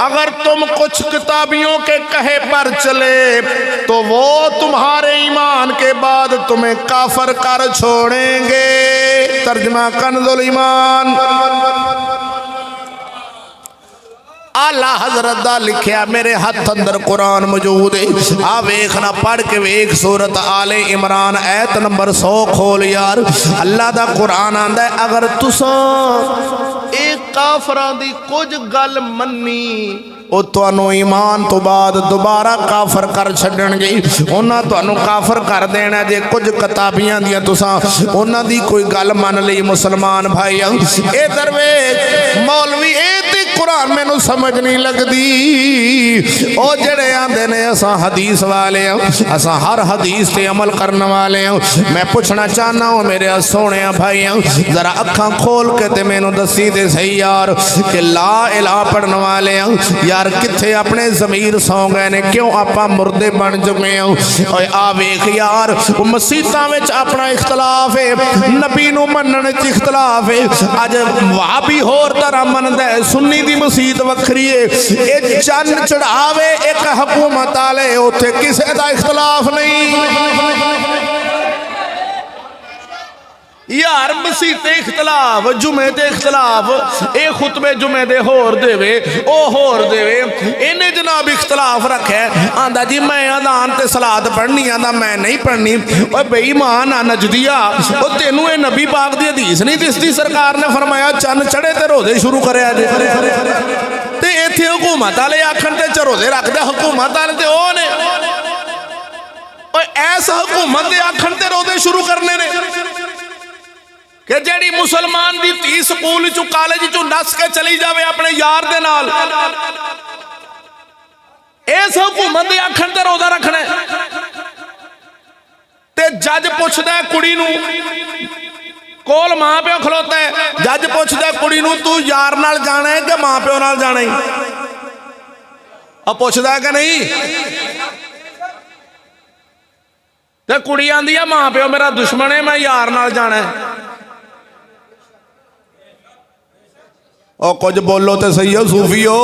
अगर तुम कुछ किताबियों के कहे पर चले तो वो तुम्हारे ईमान के बाद तुम्हें काफर कर छोड़ेंगे। तर्जमा कन्ज़ुल ईमान। आला हजरत दा लिखिया मेरे हाथ अंदर कुरान मौजूद है। आ वेखना पढ़ के वेख सूरत आले इमरान ऐत नंबर 100 खोल यार। अल्लाह दा कुरान आंदा है अगर तुसां एक काफरां दी कुछ गल मन्नी वो तुहानू ईमान तो बाद दोबारा काफर कर छड्डणगे। उन्हां तुहानू काफर कर देना जे कुछ किताबियां दियां तुसां उन्हां दी कोई गल मन लई। मुसलमान भाई ए दरवेश मौलवी ए ते कुरान मैनू समझ नहीं लगदी। ओ जड़े आंदे ने असां हदीस वाले असां हर हदीस ते अमल करने वाले मैं पूछना चाहना हूं मेरे सोहणे भाई जरा अखां खोल के ते मैनू दसी ते सही यार कि ला इलाहा पढ़ने वाले यार किथे अपने जमीर सौ गए ने, क्यों आपां मुर्दे बन चुके हैं। आ वेख यार मसीतां विच अपना इख्तलाफ है, नबी नूं मनण च इख्तलाफ है। अज वहाबी होर तरह मनदा है, सुन्नी दी मसीत वखरी है। ये चन्न चढ़ावे एक हुकूमत वाले उत्थे किसे दा इख्तलाफ नहीं यार। मसीते इख्तलाफ, जुमे ते इख्तलाफ, ए खुतबे जुमे दे होर देवे ओ होर देवे। इन्हें जनाब इख्तलाफ रखे आंदा जी मैं अदान ते सलात पढ़नी, आंदा मैं नहीं पढ़नी। ओए बेईमान आ नजदिया, ओ तेनू ए नबी पाक दी हदीस नहीं दिसदी? सरकार ने फरमाया चन्न चढ़े ते रोजे शुरू करया जे ते इत्थे हुकूमत वाले आखण ते चरोजे रखदे हुकूमत वाले ते ओ ने। ओए ऐस हुकूमत दे आखण ते रोजे शुरू करने ने कि जेड़ी मुसलमान दी धी स्कूल चो कॉलेज चो नस के चली जावे अपने यार दे नाल। इस हुकूमत दे आखण ते रोजा रखना ते जज पुछदा कुड़ी नूं कोल मां प्यो खलोता है, जज पुछदा कुड़ी नूं तू यार नाल जाना है कि मां प्यो नाल जाना है? अब पुछदा कि नहीं? ते कुड़ी आंदी है मां प्यो मेरा दुश्मन है, मैं यार नाल जाना है। और कुछ बोलो तो सही हो सूफियो।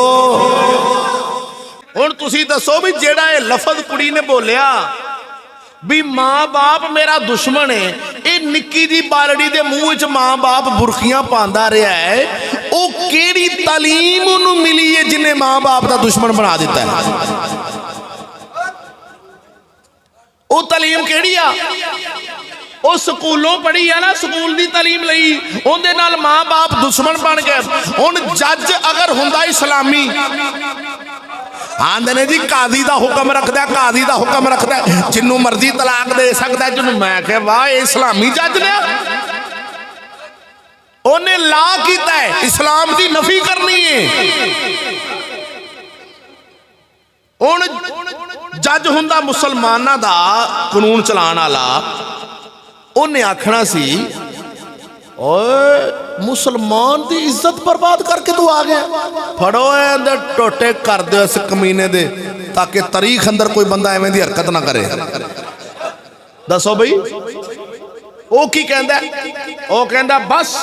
हुण तुसी दसो भी जेड़ा ये लफज कुड़ी ने बोलिया भी मां बाप मेरा दुश्मन है, ये निक्की जी बालड़ी दे मुंह च मां बाप बुरखियां पांदा रहा है, वो केड़ी तालीम उन्हों मिली है जिन्हें मां बाप का दुश्मन बना दिता है? वो तालीम केड़ी आ? वो स्कूलों पढ़ी है ना, स्कूल की तालीम लई, उहदे नाल मां बाप दुश्मन बन गए। हुण जज अगर हुंदा इस्लामी आंदे ने जी काजी का हुक्म रखता है, काजी का हुक्म रखता है जिन्नू मर्जी तलाक दे सकता है जिन्नू। मैं कहा वाह इस्लामी जज ने उन्हें ला कीता है, इस्लाम की नफी करनी है। हुण जज हुंदा मुसलमाना दा कानून चलाण वाला, उन्हें आखना सी ओए मुसलमान की इज्जत बर्बाद करके तू आ गया, फड़ो अंदर टोटे कर दो इस कमीने दे ताकि तारीख अंदर कोई बंदा एवें दी हरकत ना करे। दसो भाई वो की कहंदा? वो कहंदा बस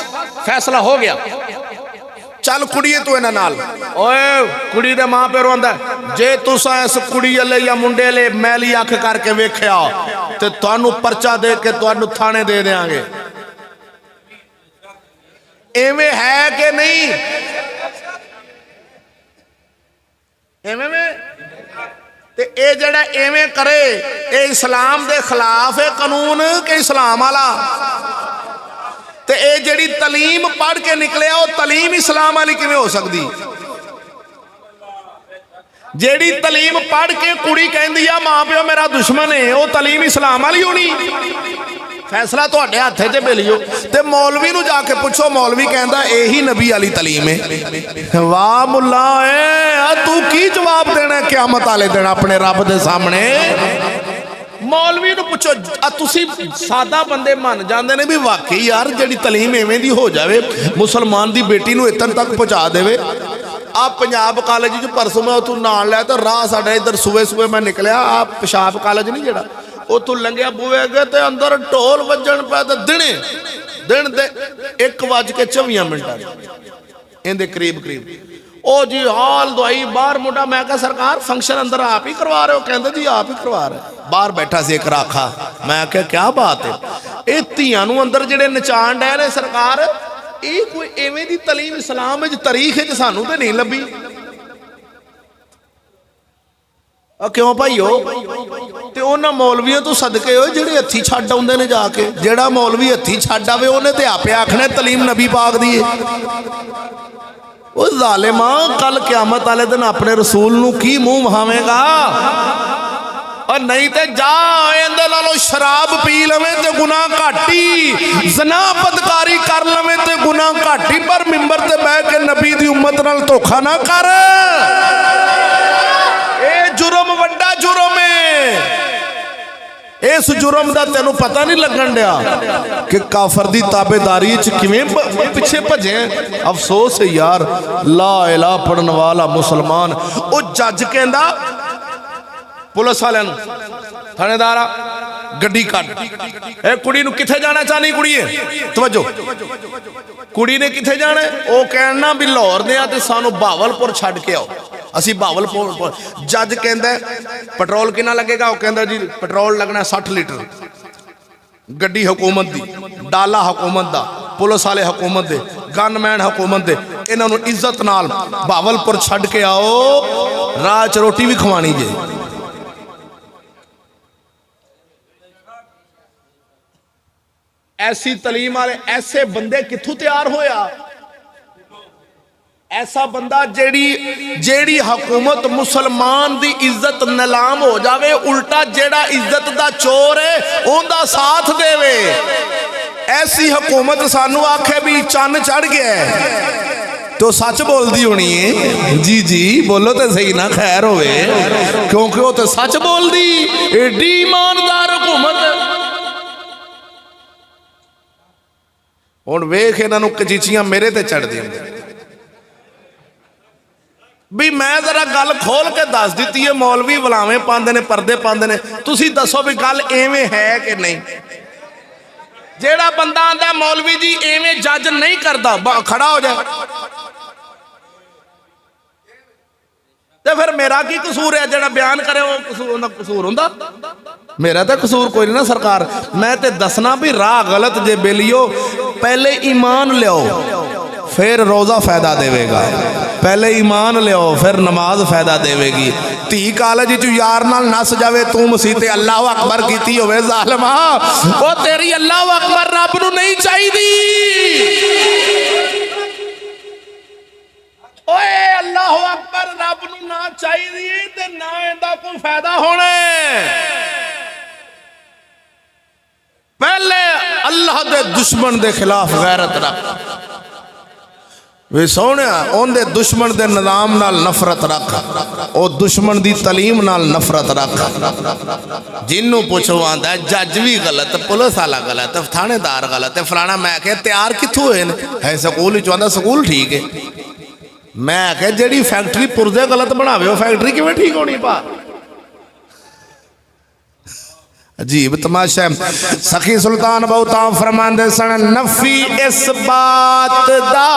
फैसला हो गया, चल कुड़िए तू इन्हां नाल। ओए कुड़ी दे मां प्यो रोंदा जे तुसां इस कुड़ी वाले या मुंडे ले मैली अख करके वेख्या ते तुहानू परचा दे के तुहानू थाने दे देंगे। एवें है कि नहीं? एवें में ते ए जड़ा एवें करे ए इस्लाम दे खिलाफ है कानून के इस्लाम वाला? ते ए जड़ी तलीम पढ़ के निकले वो तलीम इस्लाम वाली किवें हो सकती? जेड़ी तलीम पढ़ के कुड़ी कहंदी आ मां प्यो मेरा दुश्मन है, वो तलीम इस्लाम वाली होनी? फैसला तुहाडे हत्थ च मिलियो। ते मौलवी नूं जाके पूछो, मौलवी कहंदा यही नबी वाली तलीम है। वाह मुल्ला तू की जवाब देना क़यामत वाले दिन अपने रब दे सामने? मौलवी नूं पुछो तुसी सादा बंदे मन जाते ने भी वाकई यार जिहड़ी तलीम इवें दी हो जाए मुसलमान दी बेटी नूं इतन तक पहुँचा देवे। आप पंजाब कॉलेज च परसों मैं उतों नाल लिया तो राह साडा इधर सुबह सुबह मैं निकलिया आप पेशाब कॉलेज नहीं जेड़ा उतों लंघिया बूहे अगे तो अंदर ढोल वजन पे तो दिने दिन दे 1:24 इहदे करीब करीब ओ जी हाल दवाई बाहर मुंडा मैं कहा सरकार फंक्शन अंदर आप ही करवा रहे हो कहते जी आप ही करवा रहे बाहर बैठा सी एक राखा मैं क्या क्या बात है ये धियां नूं अंदर जिहड़े नचाण डे ने सरकार ये कोई इवें दी तलीम इस्लाम विच तारीख च सानू ते नहीं लभी क्यों भाईओ ते उन्हां मौलवियों तो सदके हो जिहड़े हत्थी छड्ड आउंदे ने जाके जिहड़ा मौलवी हत्थी छड्ड आवे उहने ते आपे आखना तलीम नबी पाक दी है ओ ज़ालिमा कल क़यामत वाले दिन अपने रसूल नूं की मुंह वहावेगा और नहीं तो जा इहदे नालों शराब पी लवे तो गुनाह घट ही ज़ना बदकारी कर लवे तो गुनाह घट ही पर मिंबर ते बह के नबी दी उम्मत नाल धोखा ना कर जुर्म वड्डा जुर्म है इस जुर्म का तेनों पता नहीं लगन दिया कि काफर दी ताबेदारी च किवें पिछे भजे। अफसोस है यार ला इलाहा पढ़न वाला मुसलमान वो जज कहंदा पुलिस वाले थानेदार गड्डी कट ए कुड़ी नूं किथे जाना चाहनी कुड़ीए तवज्जो कुड़ी ने किथे जाना वो कहना भी लाहौर दे आ ते सानू बहावलपुर छड्ड के आओ असी बहावलपुर जज कहंदा पेट्रोल कितना लगेगा वो कहंदा जी पेट्रोल लगना 60 लीटर गड्डी हुकूमत दी डाला हुकूमत दा पुलिस वाले हुकूमत दे गनमैन हुकूमत दे इन्हां नूं इज्जत नाल बहावलपुर छड्ड के आओ राह च रोटी भी खवानी जे। ऐसी तलीम वाले ऐसे बंदे कित्थों तैयार होया ऐसा बंदा जेड़ी हुकूमत मुसलमान दी इज्जत नीलाम हो जावे उल्टा जेड़ा इज्जत दा चोर है उनका साथ देवे। ऐसी हुकूमत सानू आखे भी चन्न चढ़ गया है तो सच बोलती होनी है जी जी बोलो तो सही ना खैर होवे क्योंकि वो तो सच बोलती एडी ईमानदार हुकूमत। हुण वेख इन्हां कचीचियां मेरे ते चढ़ दी भी मैं जरा गल खोल के दस दी है मौलवी बुलावे पाते ने परदे पाते ने तुसी दसो भी गल एवें है कि नहीं। जेड़ा बंदा आंदा मौलवी जी एवें जज नहीं करता खड़ा हो जाए तो फिर मेरा की कसूर है जेड़ा बयान करे वो कसूर हुंदा मेरा तो कसूर कोई नहीं ना सरकार। मैं तो दसना भी राह गलत जे बेलियो पहले ईमान लियो फिर रोज़ा फायदा देवेगा पहले ईमान लियो फिर नमाज फायदा देवेगी। धी कॉलेज च यार नाल नस जावे तू मसीह ते अल्लाह अकबर कीती होवे ज़ालिमा वो तेरी अल्लाह अकबर रब नूं नहीं चाहिदी। ओए अल्लाह अकबर रब नूं ना चाहिदी ते ना इहदा कोई फायदा होना। पहले अल्लाह दे दुश्मन दे खिलाफ गैरत रख वे सोने उनके दुश्मन के निज़ाम नाल नफरत रख और दुश्मन की तलीम नाल नफरत रख। जिन्हों पुछो आंदा जज भी गलत पुलिस वाला गलत थानेदार गलत फलाना मैं क्या तैयार कितों हुए है स्कूल आंदा स्कूल ठीक है मैं क्या जी फैक्ट्री पुरजे गलत बनावे वो फैक्ट्री किवें ठीक होनी पा। अजीब तमाशा है। सखी सुल्तान बहुता फरमांदे सन नफी इस बात दा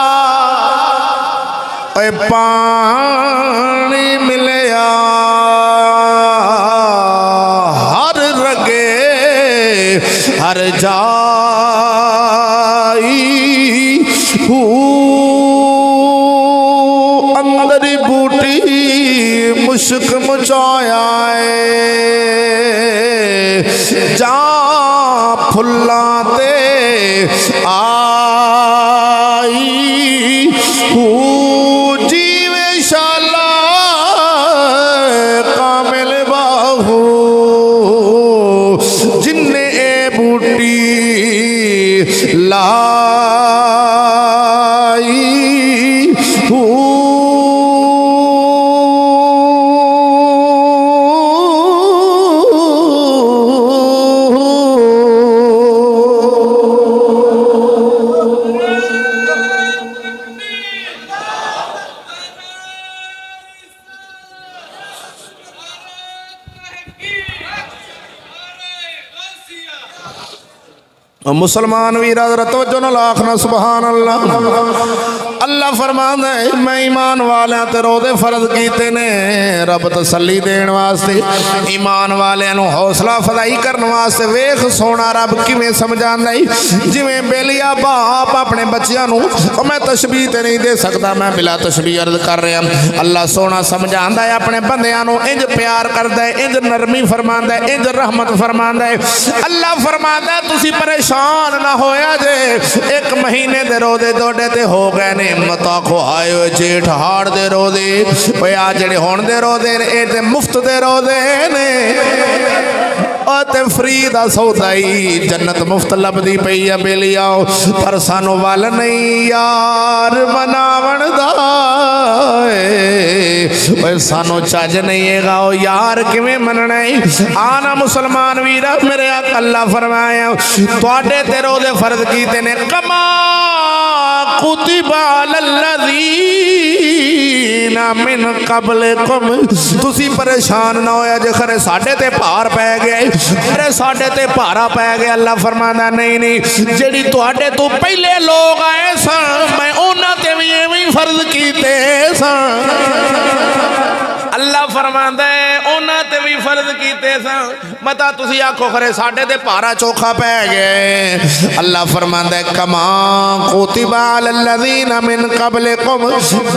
ओए पानी मिलया हर रगे हर जाई अंदर बूटी मुश्क मुचाया जा फुल्लां ते आई जीवे शाला कामिल बाहू जिन्ने ए बूटी लाई मुसलमान वीरा जरा तवज्जो नाल आखना सुभान अल्लाह। अल्लाह फरमांदा है मैं ईमान वालियां ते रोज़े फर्ज कीते ने रब तसल्ली देण वास्ते, ईमान वालियां नूं हौसला अफजाई करन वास्ते। वेख सोना रब किवें समझांदा है, जिवें बेलिया बाप अपने बच्चियां नूं, मैं तशबीह ते नहीं दे सकदा, मैं बिला तशबीह अर्ज कर रहा। अल्लाह सोना समझांदा है अपने बंदियां नूं, इंज प्यार करदा है, इंज नरमी फरमांदा है, इंज रहमत फरमांदा है। अल्लाह फरमांदा है तुसीं परेशान ना होया जे, एक महीने दे रोज़े तोड़े ते हो गए ने, मत आखो हाय ओए जेठ हाड़ दे रोज़े, ओए आ जेड़े हुण दे रोज़े ने ए ते मुफ्त दे रोज़े ने, ते फ्री दा सौदा ही जन्नत मुफ्त लभदी पई आ बेलिया। पर सानू वल नहीं यार मनावण दा, सानू चज नहीं है ओ यार किवें मनना है। आना मुसलमान वीरा मेरे अल्लाह फरमाया तुहाडे ते रोज़े फर्ज कीते ने, कमा कुतिबा लल्लज़ीना मिन क़ब्लिकुम, तुसी परेशान ना होया जे खरे साडे ते भार पै गया, अरे साडे ते भारा पै गया। अल्लाह फरमांदा नहीं नहीं, जेड़ी तुहाडे तो पहले लोग आए सन मैं उन्हां ते भी एवें ही फर्ज कीते सन। अल्लाह फरमांदा है उन्हां ते भी फर्ज कीते सन, मता तुसी आखो खरे साडे ते भारा चोखा पै गए। अल्लाह फरमांदा है कमा कुतिबा अलल्लज़ीना मिन क़ब्लिकुम,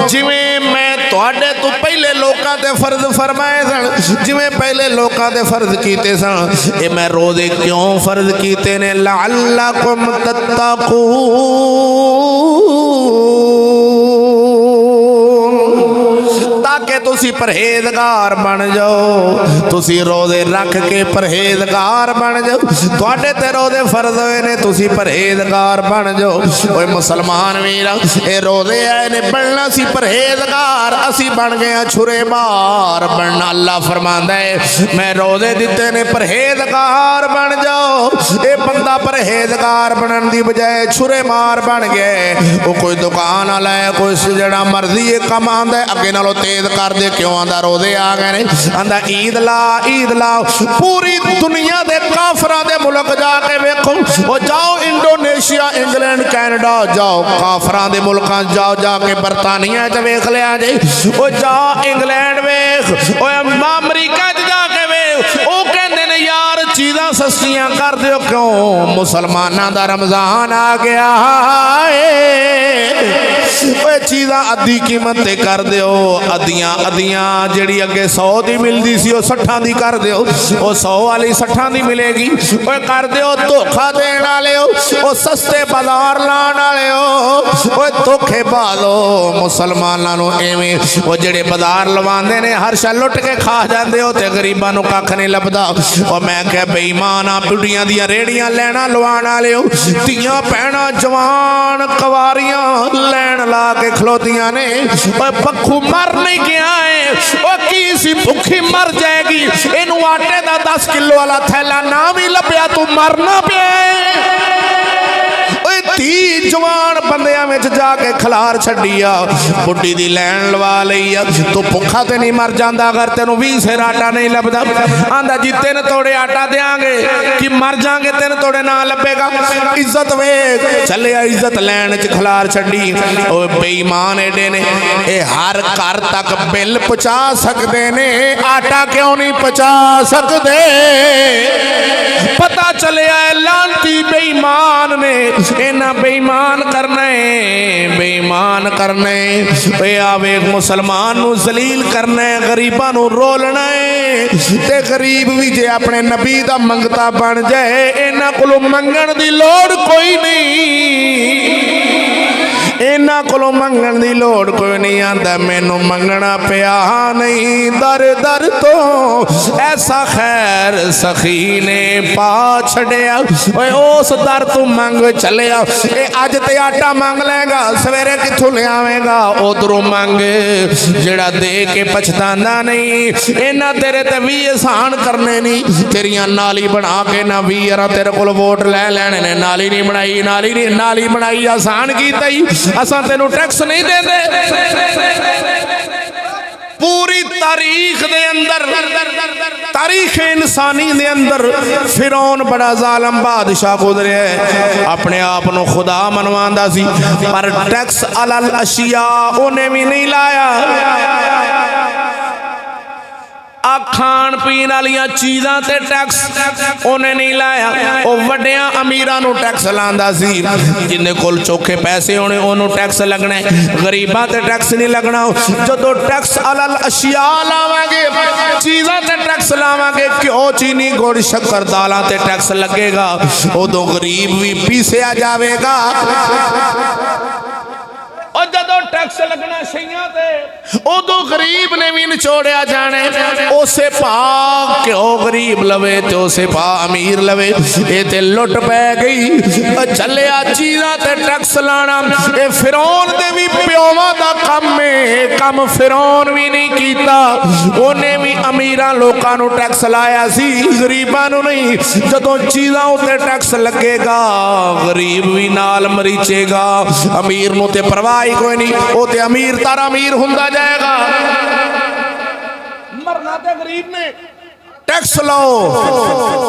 जिवें मैं तुहाडे तो पहले लोकां ते फर्ज फरमाए सन, जिवें पहले लोकां ते फर्ज कीते सन, ए मैं रोज़े क्यों फर्ज कीते ने, लअल्लकुम तत्तकून, ताकि तुसी परहेजगार बन जाओ, तुसी रोज़े रख के परहेजगार बन जाओ। तुहाडे ते रोज़े फर्ज होए ने, तुसी परहेजगार बन जाओ। ओए मुसलमान वीरा ए रोज़े आए ने बनना सी परहेजगार, असी बन गए छुरे मार बनना। अल्लाह फरमांदा है मैं रोज़े दिते ने परहेजगार बन जाओ। ए बंदा परहेजगार बनन दी बजाय छुरे मार बन गए। वो कोई दुकान वाला है, कोई जड़ा मर्जी है कम आंदा है, अगे नालों तेज कर दे क्यों आंदा रोज़े आ गए ने, आंदा ईद ला ईद ला। पूरी दुनिया दे काफरां दे मुल्क जाके वेखो, वो जाओ इंडोनेशिया इंग्लैंड कैनेडा जाओ, काफरां दे मुल्कां जाओ, जाके बरतानिया च वेख लिया जी, वो जा इंग्लैंड वेख, वो अमरीका च जाके वेख, वो कहंदे ने यार चीज़ां सस्तियां कर दिओ क्यों, मुसलमानां दा रमज़ान आ गया है, चीज़ां अद्धी कीमत ते कर दिओ, अद्धियां अद्धियां जिहड़ी अगे 100 दी मिलदी सी वो 60 दी कर दिओ, वो 100 वाली 60 दी मिलेगी, वो कर दिओ। धोखा देण वाले हो, वो सस्ते बाजार लाण वाले हो, वो धोखे बालो मुसलमानां नूं एवें, वो जिहड़े बाजार लवांदे ने हर शै लुट के खा जांदे हो ते गरीबां नूं कख नहीं लभदा। और मैं क्या बेईमान आ, बुढ़ियां दियां रेड़ियां लैना लवाण वाले हो, धीआं भैणां जवान कवारियां लैन ला के खलोतियां ने, पक्खू मर नहीं गया है, वो की सी भुखी मर जाएगी, इनू आटे का 10 किलो वाला थैला ना भी लभ्या तू मरना पिया। धी जवान बंदियां में जाके खलार छड्डी आ, बुढ़ी दी लैन लवा लई आ, तू भुखा ते नहीं मर जांदा अगर तेनू 20 सेर आटा नहीं लभदा। आंदा जी 3 तोड़े आटा देंगे कि मर जाएंगे, 3 तोड़े ना लभेगा। इज्जत वेख चले इज्जत लैन च खलार छड्डी। ओ बेईमान एडे ने, ए हर घर तक बिल पहुंचा सकते ने, आटा क्यों नहीं पहुंचा सकते। पता चलिया लांती बेईमान ने, इन्ना बेईमान करना है, बेईमान करना है। आवे मुसलमान नू जलील करना है, गरीबां नू रोलना है, ते गरीब भी जे अपने नबी दा मंगता बन जाए, इन्हां कोलों मंगण दी लोड़ कोई नहीं, इन्हां कोलों मंगण दी लोड़ कोई नहीं। आंदा मैनू मंगना पिया नहीं दर दर तो, ऐसा खैर सखी ने पा छड़िया। उस दर तू मंग चलिया, अज ते आटा मंग लेगा, सवेरे किथों लियावेगा, उधरों मंग जेड़ा दे के पछतांदा नहीं। इन्हां तेरे ते भी एहसान करने नहीं, तेरियां नाली बना के ना 20 यार तेरे कोल वोट ले लैने ने, नाली नहीं बनाई, नाली नहीं नाली बनाई आसान कीता ही, असां तेनू टैक्स नहीं देंदे। पूरी तारीख दे अंदर, तारीख इंसानी दे अंदर फिरौन बड़ा जालम बादशाह गुजरे है, अपने आप को खुदा मनवांदा सी, पर टैक्स अलल अशिया उन्हें भी नहीं लाया। आ खाण पीण वालियां चीज़ां ते टैक्स उन्हें नहीं लाया। वो वड्डियां अमीरां नूं टैक्स लांदा सी, जिन्ने कोल चोखे पैसे होने उन्होंने टैक्स लगना है, गरीबां ते टैक्स नहीं लगना। जदों टैक्स अलल अशिया लावांगे, चीज़ां ते टैक्स लावांगे, घ्यो चीनी गुड़ शक्कर दालां ते टैक्स लगेगा, उदों गरीब भी पीसिया जाएगा। और जदों टैक्स लगना शइयां ते उदों गरीब ने भी निचोड़िया जाने। उसे भाव क्यों गरीब लवे ते उसे भाव अमीर लवे, ये ते लुट पै गई। चलिया चीज़ां ते टैक्स लाना, ये फिरौन दे भी प्योवां दा काम है, काम फिरौन भी नहीं कीता। उन्हें भी अमीरां लोकां नूं टैक्स लाया सी, गरीबां नूं नहीं। जदों चीज़ां उत्ते टैक्स लगेगा, गरीब भी नाल मरीचेगा, अमीर नूं ते परवाह कोई नहीं, वो ते अमीर तारा अमीर हुंदा जाएगा। मरना ते गरीब ने। टैक्स लाओ,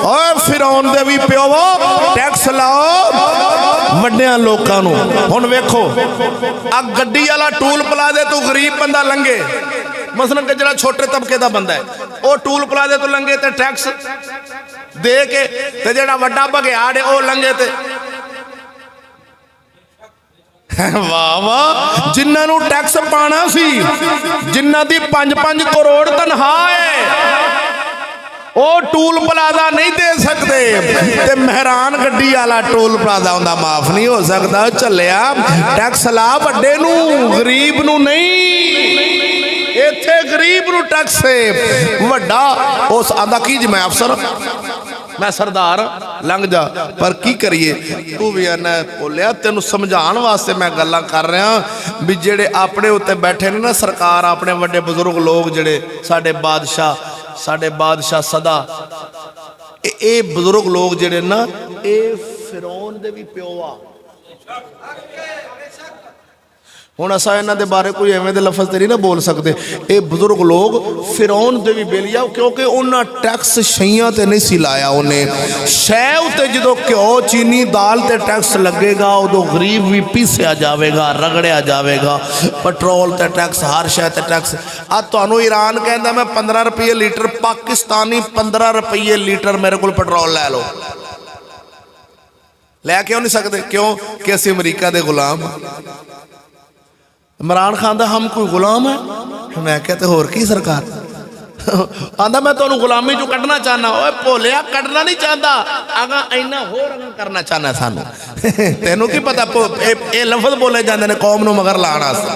और फिरौन दे भी प्योवो टैक्स लाओ वड्डियां लोकां नूं। हुण वेखो आ गड्डी वाला टूल प्लाजे तो गरीब बंदा लंघे, मसलन कि जिहड़ा छोटे तबके दा बंदा है, वो टूल प्लाजे तो लंघे ते टैक्स दे के, ते जिहड़ा वड्डा भगियाड़ है वो लंघे ते वाह वाह, जिन्हों टैक्स पाना सी, जिन्हों की 5-5 करोड़ तनख्वाह है, वो टूल प्लाजा नहीं दे सकते, ते मेहरान गड्डी वाला टूल प्लाजा उनका माफ नहीं हो सकता। चलिया टैक्स ला वड्डे नू, गरीब नू नहीं। इत्थे गरीब नू टैक्स वड्डा उस आंदा की जी मैं अफसर, मैं सरदार, लंघ जा। पर की करिए, तू भी आना बोलिया, तेन समझाने वास्ते मैं गल्लां कर रहा भी जेड़े अपने उत्ते बैठे ने ना सरकार, अपने वड्डे बुजुर्ग लोग जेड़े साडे बादशाह सदा, ये बुजुर्ग लोग जेड़े ना, ये फिरौन दे भी प्योआ। हुण असां इन्हां दे बारे कोई एवें दे लफज ते नहीं ना बोल सकते। ये बुजुर्ग लोग फिरौन दे भी बेलिया, क्योंकि उन्हां टैक्स शइयां ते नहीं सी लाया। उन्हें शै उत्ते जदों घ्यो चीनी दाल ते टैक्स लगेगा, उदों गरीब भी पीसिया जाएगा, रगड़िया जाएगा। पेट्रोल ते टैक्स, हर शै ते टैक्स। अज तुहानूं ईरान कहंदा मैं 15 रुपये लीटर, पाकिस्तानी 15 रुपये लीटर मेरे को पेट्रोल लै लो। लै क्यों नहीं सकते? क्यों कि असीं अमरीका दे गुलाम। इमरान खान दा हम कोई गुलाम है? मैं कहते होर की सरकार आंदा मैं तुहानूं गुलामी चों कड्ढना चाहना। ओए भोलिया, कड्ढना नहीं चाहता, अगा इन्ना होर करना चाहना सानू। तेनों की पता ये लफज बोले जाते हैं कौम नूं मगर लाण वास्ते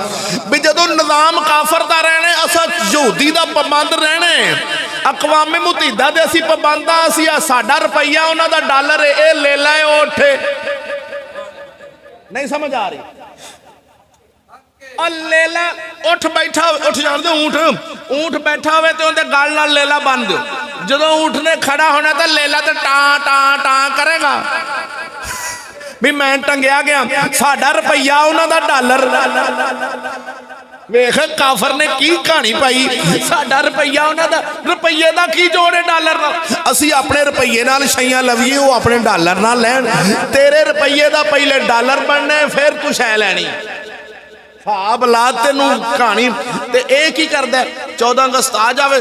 भी जदों निज़ाम काफर दा रहने, असां यहूदी दा पाबंद रहने, अकवामे मुत्तहिदा दे असीं पाबंद आ, असीं साडा रुपया उन्हां दा डॉलर है, ये ले लै उठ। नहीं समझ आ रही? लेला उठ बैठा, उठ जान दो, ऊंट बैठा हुए तो उनके गल नाल लेला बन दो। जदों ऊंट ने खड़ा होना तो लेला तो टां टां टां करेगा भी मैं टंगिया गया। साडा रुपया उन्हां दा डॉलर। वेख काफर ने की कहानी पाई, साडा रुपया उन्हां दा, रुपये दा की जोड़ है डॉलर नाल? असीं अपने रुपये नाल शइयां लवीए, वो अपने डॉलर नाल लैण। तेरे रुपये दा पहले डॉलर बनना, फिर तू शै लैनी। भाव ला तेनू कहानी। ते एक ही करदा 14 अगस्त आ जावे,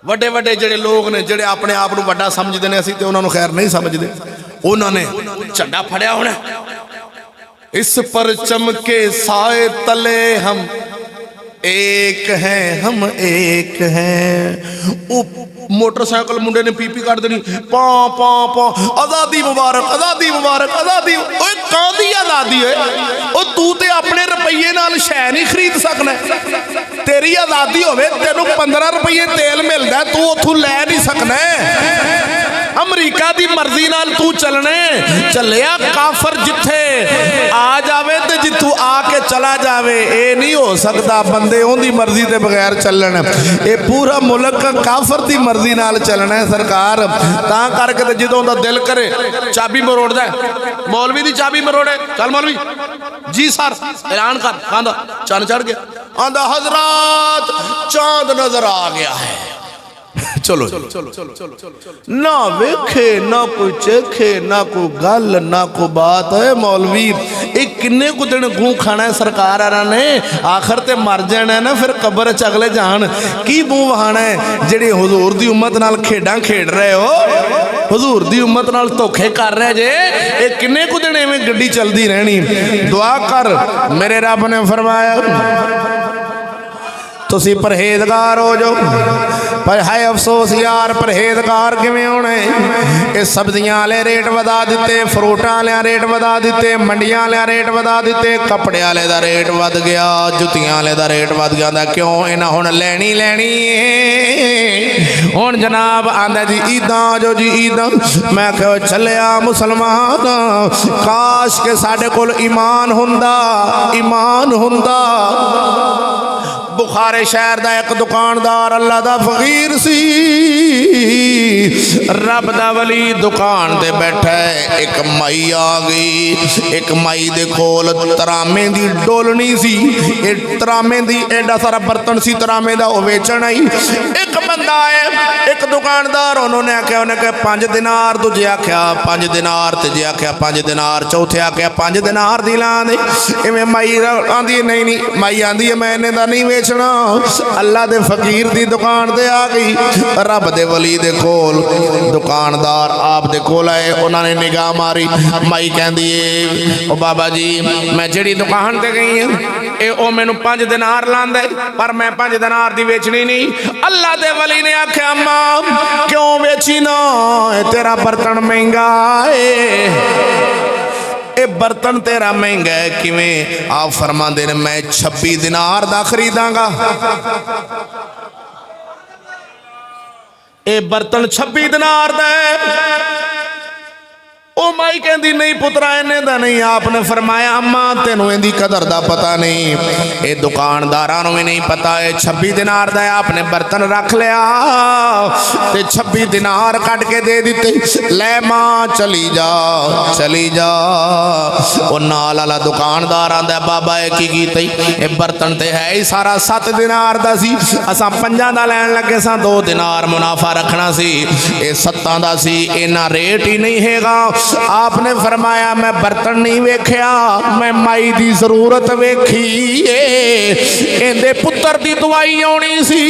वड्डे वड्डे जेड़े लोग ने, जेड़े अपने आप नू वड्डा समझदे ने, असीं ते उन्हां नू खैर नहीं समझदे। उन्होंने झंडा फड़िया होना, इस परचम के साए तले हम एक हैं, हम एक हैं। मोटरसाइकिल मुंडे ने पीपी कर देनी, पा पा पा, आजादी मुबारक, आजादी मुबारक, आजादी। ओए कादी आजादी है? ओ तू ते अपने रुपये नाल शै नहीं खरीद सकना। तेरी आजादी होवे, तेनू 15 रुपये तेल मिलता, तू उथों लै नहीं सकना। अमरीका की मर्जी नाल तू चलने। चलिया काफर जिथे आ जावे ते जिथों आके चला जावे, ये नहीं हो सकता बंदे उनकी मर्जी के बगैर चलन। ये पूरा मुल्क काफर की मर्जी नाल चलना है सरकार। तां करके तो जदों दा दिल करे चाबी मरोड़दा है, मौलवी की चाबी मरोड़े, चल मौलवी जी सर ऐलान कर, आंदा चंद चढ़ गया, आंदा हजरात चांद नजर आ गया है। चलो ना वेखे ना कोई चेखे ना कोई गल ना कोई बात है। मौलवी एक किन्ने को दिन गूं खाना है सरकार ने, आखिर ते मर जाना है ना, फिर कब्र च अगले जान की मूँह वहाना है। जेड़ी हुजूर दी उम्मत नाल खेडां खेड रहे हो, हुजूर दी उम्मत नाल धोखे कर रहे जे, ये किन्ने को दिन एवें गड्डी चलती रहनी। दुआ कर मेरे रब ने फरमाया तुसी परहेजगार हो जो। पर है अफसोस यार परहेजगार किवें होने। ये सब्जियां वाले रेट वधा दिते, फ्रूटां वाले रेट वधा दिते, मंडियां वाले रेट वधा दिते, कपड़े वाले दा रेट वध गया, जुत्तियां वाले दा रेट वध गया। क्यों इन्हां हुण लैनी हुण जनाब आंदा जी ईदां जो जी ईदां। मैं कहो चलिया मुसलमान, काश के साडे कोल ईमान हुंदा, ईमान हुंदा। बुखारे शहर का एक दुकानदार अल्लाह का फकीर सी, रब दा वली दुकान ते बैठा है। एक माई आ गई, एक माई दे कोल तरामे दी डोलनी सी, तरामे दी एडा सारा बर्तन सी तरामे दा, वो वेचण आई। एक बंदा है, एक दुकानदार, उन्होंने आख्या, उन्हें कहा 5 दिनार, दूजे आख्या 5 दिनार, तीजे आख्या 5 दिनार, चौथे आख्या 5 दिनार दी ला दे। इवें माई आंदी नहीं नहीं, माई आंदी है मैं इन्हें दा नहीं वेचना। अल्लाह दे फकीर दी दुकान ते आ गई, रब दे वली दे कोल दुकानदार आप दे कोल आए, उन्होंने निगाह मारी। माई कहंदी है ओ बाबा जी मैं जिहड़ी दुकान ते गई हां ए ओ मैनू 5 दिनार लांदा है, पर मैं 5 दिनार दी वेचनी नहीं। अल्लाह दे वली ने आख्या अम्मा क्यों वेची ना, तेरा बर्तन महंगा है, ये बर्तन तेरा महंगा है। किवें? आप फरमाते ने मैं 26 दिनार दा खरीदांगा। ये बर्तन 26 दिनार दा है। ओ माई कहती नहीं पुत्रा इन्ने दा नहीं। आपने फरमाया अम्मा तेनों इहदी कदर दा पता नहीं, ये दुकानदारां नूं भी नहीं पता है। 26 दिनार दा आपने बर्तन रख लिया ते 26 दिनार कट के दे दिते। ले मां चली जा, चली जा। ओ नाल वाला दुकानदार आंदा बाबा ये की कीती, ये बर्तन ते है ही सारा 7 दिनार दा सी, असां 5 दा लैण लगे सां, 2 दिनार मुनाफा रखना सी, ये 7 दा सी, इन्ना रेट ही नहीं हैगा। आपने फरमाया मैं बर्तन नहीं वेख्या, मैं माई दी जरूरत वेखी। इहदे पुत्र दी दवाई आउणी सी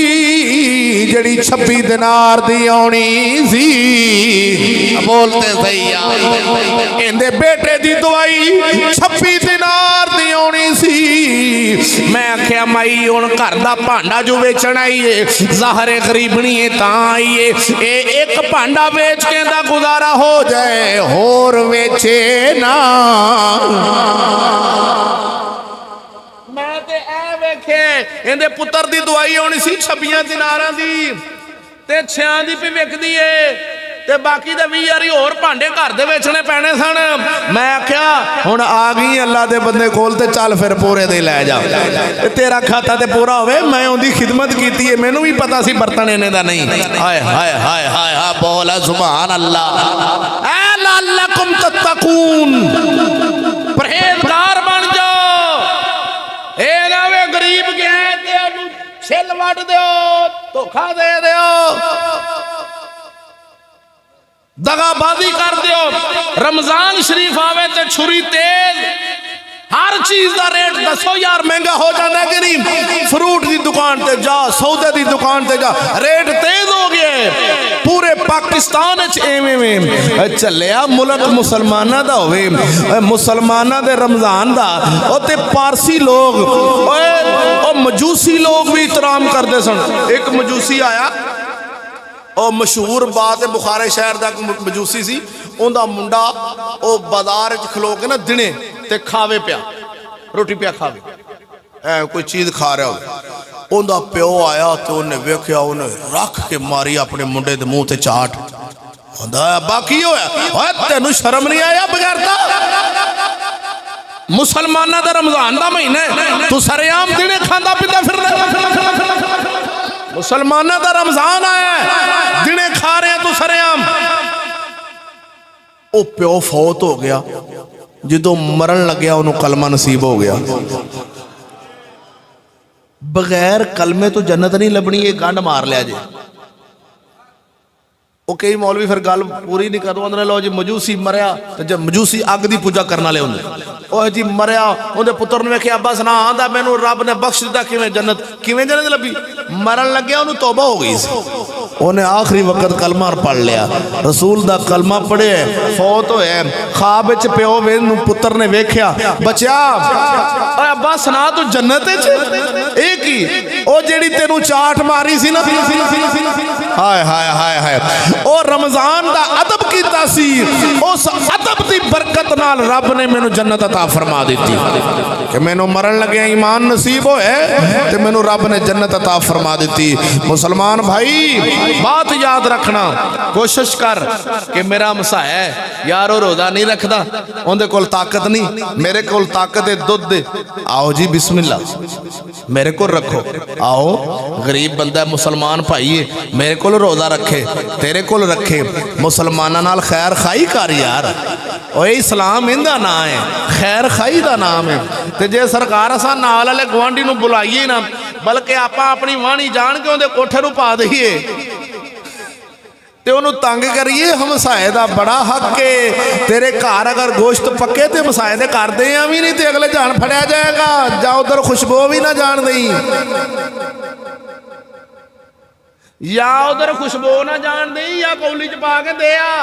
जिहड़ी 26 दिनार दी आउणी सी। बोलते सही यार, इहदे बेटे दी दवाई 26 दिनार दी आउणी सी। मैं आख्या माई हुण घर दा भांडा जो वेचण आई है, ज़ाहरे गरीबनी है तां आई है, एक भांडा वेच के दा गुजारा हो जाए, और वेचे ना। मैं ते ऐ वेखे इहदे पुत्र दी दवाई आउणी सी 26 दिनारां दी, ते 6 दी भी विकदी है, ते बाकी दे 20 वारी होर भांडे घर दे वेचने पैने सन। मैं आख्या हुण आ गई अल्लाह दे बंदे कोल, ते चल फिर पूरे दे लै जा, ते तेरा खाता ते पूरा होवे। मैं उहदी खिदमत कीती है, मैनू भी पता सी बर्तन इन्ने दा नहीं। हाय हाय हाय हाय हाय बोल सुभान अल्लाह। ऐ लअल्लकुम तत्तकून, परहेजगार बन जाओ। ए ना वे गरीब गया ते ओनू छिल वट दिओ, धोखा दे दिओ, दगाबाजी कर दिओ। रमजान शरीफ आवे ते छुरी तेज, हर चीज का रेट दसो यार महंगा हो जाता है कि नहीं। फ्रूट की दुकान ते जा, सौदे की दुकान ते जा, रेट तेज हो गए। पूरे पाकिस्तान एवें चलिया मुल्क मुसलमाना दा होवे, मुसलमाना दे रमजान दा ते पारसी लोग और मजूसी लोग भी इतराम करते सन। एक मजूसी आया, और मशहूर बात है बुखारे शहर का मजूसी सी, उनका मुंडा वो बाजार च खलो के ना दिने ते खावे पिया, रोटी पिया खावे, कोई चीज़ खा रहा हो। उनका प्यो आया तो उन्हें वेख्या, उन्हें रख के मारी अपने मुंडे के मुँह से चाट। बाकी होया तेनू शर्म नहीं आया बगैरता? मुसलमाना का रमजान का महीना है, तू सरेआम दिने खांदा पींदा फिर मुसलमाना का रमजान आया है, दिने खा रहे तू सरेआम। ओ प्यो फौत हो गया, जो मरण लग्या उन्होंने कलमा नसीब हो गया। बगैर कलमे तो जन्नत नहीं लभनी, ये गंढ मार लिया जी। वो कई मौलवी फिर गल पूरी नहीं करते, उन्होंने लो जी मजूसी मरिया तो जब मजूसी अग की पूजा करने वाले होंगे। ਉਹ ਜੀ ਮਰਿਆ, ਉਹਦੇ ਪੁੱਤਰ ਨੇ ਵੇਖਿਆ ਅੱਬਾ ਸੁਣਾ ਆਂਦਾ ਮੈਨੂੰ ਰੱਬ ਨੇ ਬਖਸ਼ ਦਿੱਤਾ, ਕਿਵੇਂ ਜੰਨਤ ਲੱਭੀ। ਮਰਨ ਲੱਗਿਆ ਉਹਨੂੰ ਤੌਬਾ ਹੋ ਗਈ ਸੀ, ਉਹਨੇ ਆਖਰੀ ਵਕਤ ਕਲਮਾ ਪੜ ਲਿਆ, ਰਸੂਲ ਦਾ ਕਲਮਾ ਪੜਿਆ, ਫੌਤ ਹੋਇਆ। ਖਾਬ ਵਿੱਚ ਪਿਓ ਨੂੰ ਪੁੱਤਰ ਨੇ ਵੇਖਿਆ, ਬੱਚਿਆ ਓਏ ਅੱਬਾ ਸੁਣਾ ਤੂੰ ਜੰਨਤ ਵਿੱਚ। ਇਹ ਕੀ ਉਹ ਜਿਹੜੀ ਤੈਨੂੰ ਚਾਟ ਮਾਰੀ ਸੀ ਨਾ, ਹਾਏ ਹਾਏ ਹਾਏ ਹਾਏ, ਉਹ ਰਮਜ਼ਾਨ ਦਾ ਅਦਬ ਕੀਤਾ ਸੀ, ਉਸ ਅਦਬ ਦੀ ਬਰਕਤ ਨਾਲ ਰੱਬ ਨੇ ਮੈਨੂੰ ਜੰਨਤ अता फरमा दी कि मैनू मरण लगे ईमान नसीब होए तो मैनू रब ने जन्नत अता फरमा दी। मुसलमान भाई बात याद रखना, कोशिश कर कि मेरा मसाया है यार वो रोज़ा नहीं रखता, उनके कोल ताकत नहीं, मेरे कोल ताकत है दुध दे, आओ जी बिस्मिल्ला मेरे को रखो। आओ गरीब बंदा मुसलमान भाई है, मेरे को रोज़ा रखे, तेरे को रखे, मुसलमाना नाल खैर खाई कर यार। और इस्लाम इनका नाम है, खैर खाई का नाम है। तो जे सरकार असा नाल वाले गुआढ़ी नूं बुलाइए ना, बल्कि आप अपनी वाणी जान के उहदे कोठे नूं पा दईए तो उन्होंने तंग करिए। हमसाए का बड़ा हक है, तेरे घर अगर गोश्त पक्के तो हमसाए दे कर दे भी नहीं तो अगले जान फड़िया जाएगा, जा उधर खुशबू भी ना जान दई, या उधर खुशबू ना जान दई, या कौली च पा के दे आ।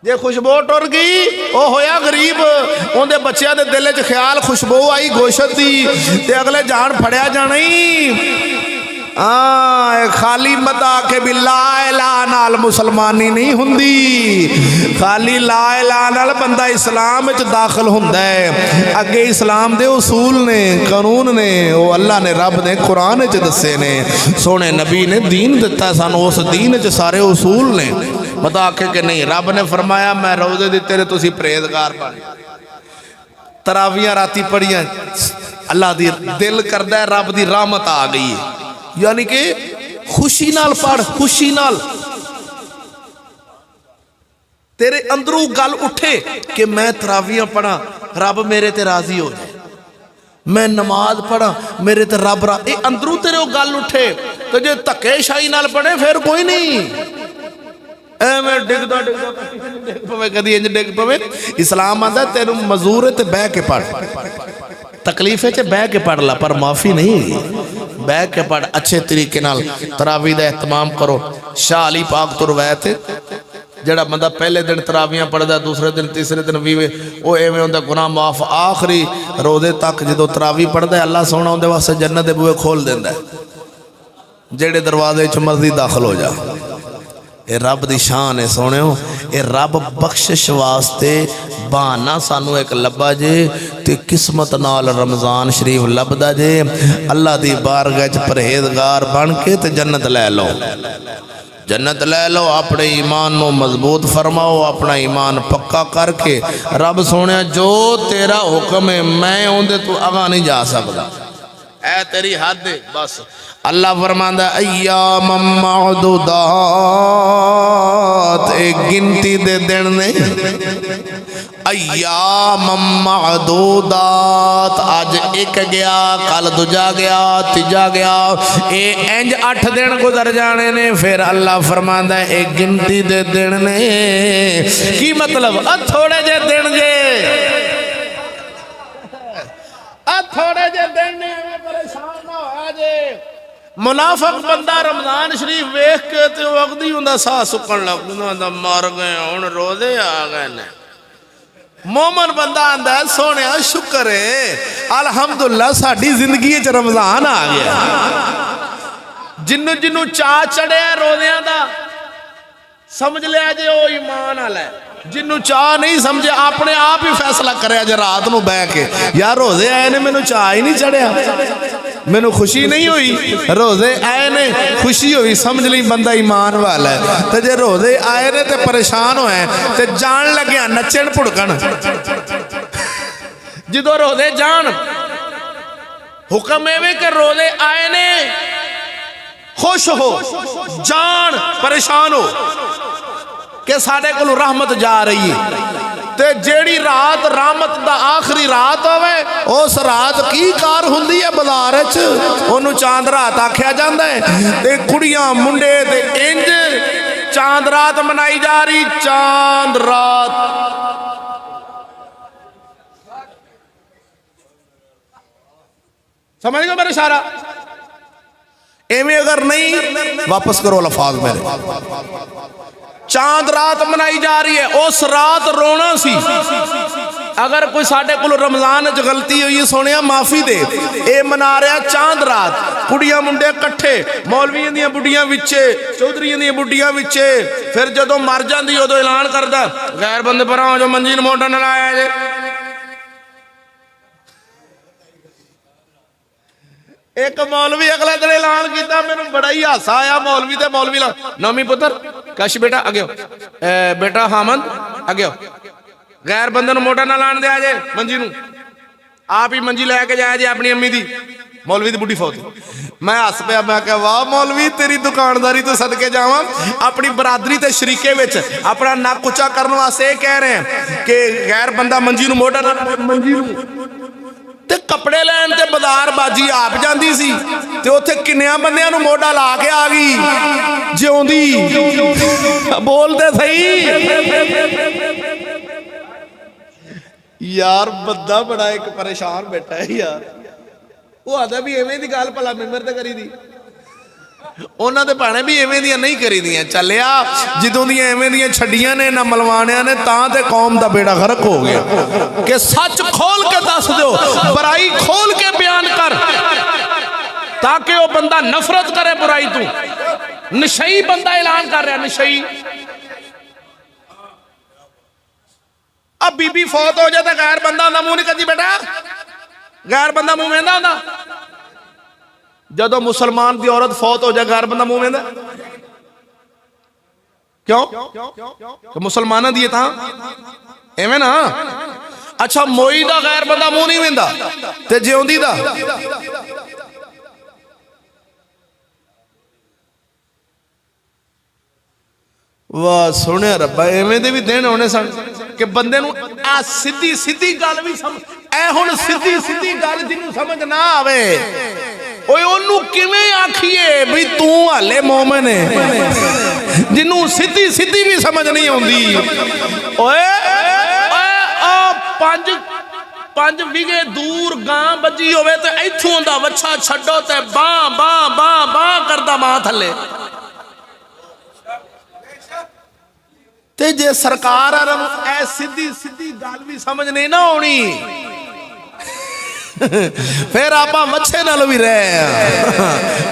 जे खुशबू टुर गई वो होया गरीब, उनके बच्चों के दिल च ख्याल खुशबू आई गोश्त की ते अगले जान फड़िया जाना ही। खाली मत आके भी ला इलाहा नाल मुसलमानी नहीं हुंदी, खाली ला इलाहा नाल बंदा इस्लाम विच दाखिल हुंदा है। अगे इस्लाम दे उसूल ने, कानून ने, वो अल्लाह ने रब ने कुरान च दसे ने, सोने नबी ने दीन दिता सानू, उस दीन च सारे उसूल ने। मत आके कि नहीं, रब ने फरमाया मैं रोज़े दिते ने तुसीं परहेजगार बन, तरावियां राती पढ़ियां, अल्लाह दी दिल करदा है रब दी रहमत आ गई है, यानी कि खुशी नाल पढ़, खुशी नाल तेरे अंदरों गल उठे कि मैं तरावियां पढ़ा रब मेरे ते राजी हो जाए, मैं नमाज पढ़ा मेरे ते रब अंदरों तेरे गल उठे। तो जे धक्केशाही नाल पढ़े फिर कोई नहीं, एवें डिगदा डिगदा डिग पवे, कदी इंज डिग पवे। इस्लाम आंदा तेनू मजूर है ते बह के पढ़, तकलीफ च बह के पढ़ ला, पर माफ़ी नहीं, बह के पढ़ अच्छे तरीके नाल। तरावी का एहतमाम करो। शाह अली पाक तो रवायत है, जड़ा बंदा पहले दिन तरावियां पढ़दा, दूसरे दिन तीसरे दिन भी वो एवें उनका गुनाह माफ, आखिरी रोज़े तक जो तरावी पढ़दा अल्लाह सोना उनके वास्ते जन्नत के बूहे खोल देंदा है, जेड़े दरवाजे च मर्जी दाखिल हो जा। ये रब की शान है सोनियो, ये रब बख्शिश वास्ते बहाना सानू एक लब्बा जे ते किस्मत नाल रमज़ान शरीफ लभदा जे। अल्लाह दी बारगाह च परहेजगार बन के ते जन्नत लै लो, जन्नत लै लो। अपने ईमान को मजबूत फरमाओ, अपना ईमान पक्का करके रब सोने जो तेरा हुक्म है मैं उहदे तो अगा नहीं जा सकता, ऐ तेरी हद है बस। अल्लाह फरमांदा अय्याम मअदूदात, एक गिनती दे दिन ने, अय्याम मअदूदात, आज एक गया कल दूजा गया तीजा गया, ये इंज 8 दिन गुजर जाने ने। फिर अल्लाह फरमांदा एक गिनती दे दिन ने, की मतलब थोड़े जे दिन जे, थोड़े जे दिन ने, परेशान ना होया जे। मुनाफक बंदा रमजान शरीफ वेख के तो वक्त ही उनका साह सुकन लग, मर गए हुण रोज़े आ गए ने। मोमन बंदा आंदा सोने शुक्र है अलहमदुलिल्लाह साडी जिंदगी च रमजान आ गया। जिन्नू जिन्नू चा चढ़िया रोज़ियां दा समझ लिया जे वो ईमान वाला है, जिन्नू चाह नहीं समझे अपने आप ही फैसला करे जे रात को बह के यार रोज़े आए ने मैनू चाह ही नहीं चढ़िया, मैनू खुशी नहीं हुई, रोज़े आए ने खुशी हुई, समझ ली बंदा ईमान वाला है। तो जे रोज़े आए ने तो परेशान होए तो जान लगे नचन भुड़कन ਜਦੋਂ ਰੋਜ਼ੇ ਜਾਣ ਹੁਕਮ ਐਵੇਂ ਕਿ ਰੋਜ਼ੇ ਆਏ ਨੇ खुश हो जान परेशान हो कि साडे कोल रहमत जा रही है ते जेड़ी रात रहमत दा आखिरी रात होवे उस रात की कार हुंदी है बाजार च ओनू चांद रात आख्या जांदा है ते कुड़ियां मुंडे ते इंज चांद रात मनाई जा रही चांद रात समझ गए मेरा इशारा एवं अगर नहीं वापस करो लफाज मेरे चांद रात मनाई जा रही है उस रात रोना सी अगर कोई साडे कोल रमजान च गलती हुई सोने माफी दे ए मना रहा चांद रात कुड़ियां मुंडे कट्ठे मौलवियां दी बुढ़ियां विचे चौधरियां दी बुढ़ियां विचे फिर जदों मर जांदी उदों ऐलान करदा गैर बंदे परां जो मंजी नूं मोटा ना लाया जे एक मौलवी अगले दिन ऐलान किया मैंने बड़ा ही हासा आया मौलवी ते मौलवी नौवीं पुत्र कश बेटा अगे बेटा हामद अगे गैर बंदे नूं मोटा ना लाण दिया जे मंजी नूं आप ही मंजी लैके जाया जे अपनी अम्मी दी मौलवी दी बुढ़ी फौत मैं हस पिया मैं कहा वाह मौलवी तेरी दुकानदारी तो सदके जावां अपनी बरादरी ते शरीके विच अपना नक उच्चा करने वास्ते कह रहे हैं कि गैर बंदा मंजी नूं मोटा ना मंजी नूं ते कपड़े लैन ते बाजार बाजी आप जांदी सी ते उत्थे किन्नियां बंदियां नूं मोढा ला के आ गई जिउंदी बोलदे सही यार बंदा बड़ा एक परेशान बैठा है यार वो आदा भी एवें दी गल भला मिंबर ते करी दी उन्हां दे भाणे भी एवें दियां नहीं करी दियां चलिया जिदों दियां एवें दियां छड्डियां ने ना मलवाणियां ने तां ते कौम दा बेड़ा गर्क हो गया कि सच खोल के दस दो बुराई खोल के बयान कर ताकि वो बंदा नफरत करे बुराई तू नशई बंदा ऐलान कर रहा नशई अब बीबी फौत हो जाए तो गैर बंदा होंदा मुंह नहीं कदी बेटा गैर बंदा मुंह वेंदा होंदा जदों मुसलमान की औरत फौत हो जाए गैर बंदा मुंह वेंदा क्यों तो मुसलमाना दी तां एवें ना अच्छा मोई दा गैर बंदा मुंह नहीं वेंदा ते जिउंदी दा वाह सुने रब्बा एवें दे भी दिन होने सन कि बंदे नूं आ सीधी सीधी गल भी समझ ऐ हुण सीधी सीधी गल जिन्नू समझ ना आवे ओए ओनू किवें आखिए भी तू हाले मोमिन है जिन्नू सीधी सीधी भी समझ नहीं आउंदी ओए आ पंज विगे दूर गां बजी होवे ते इथों दा वच्छा छड्डो ते बां बां बां बां करदा मां थल्ले ते जे सरकार ऐ सीधी सीधी गल भी समझ नहीं ना आउणी फिर आप मच्छे नाल भी रहे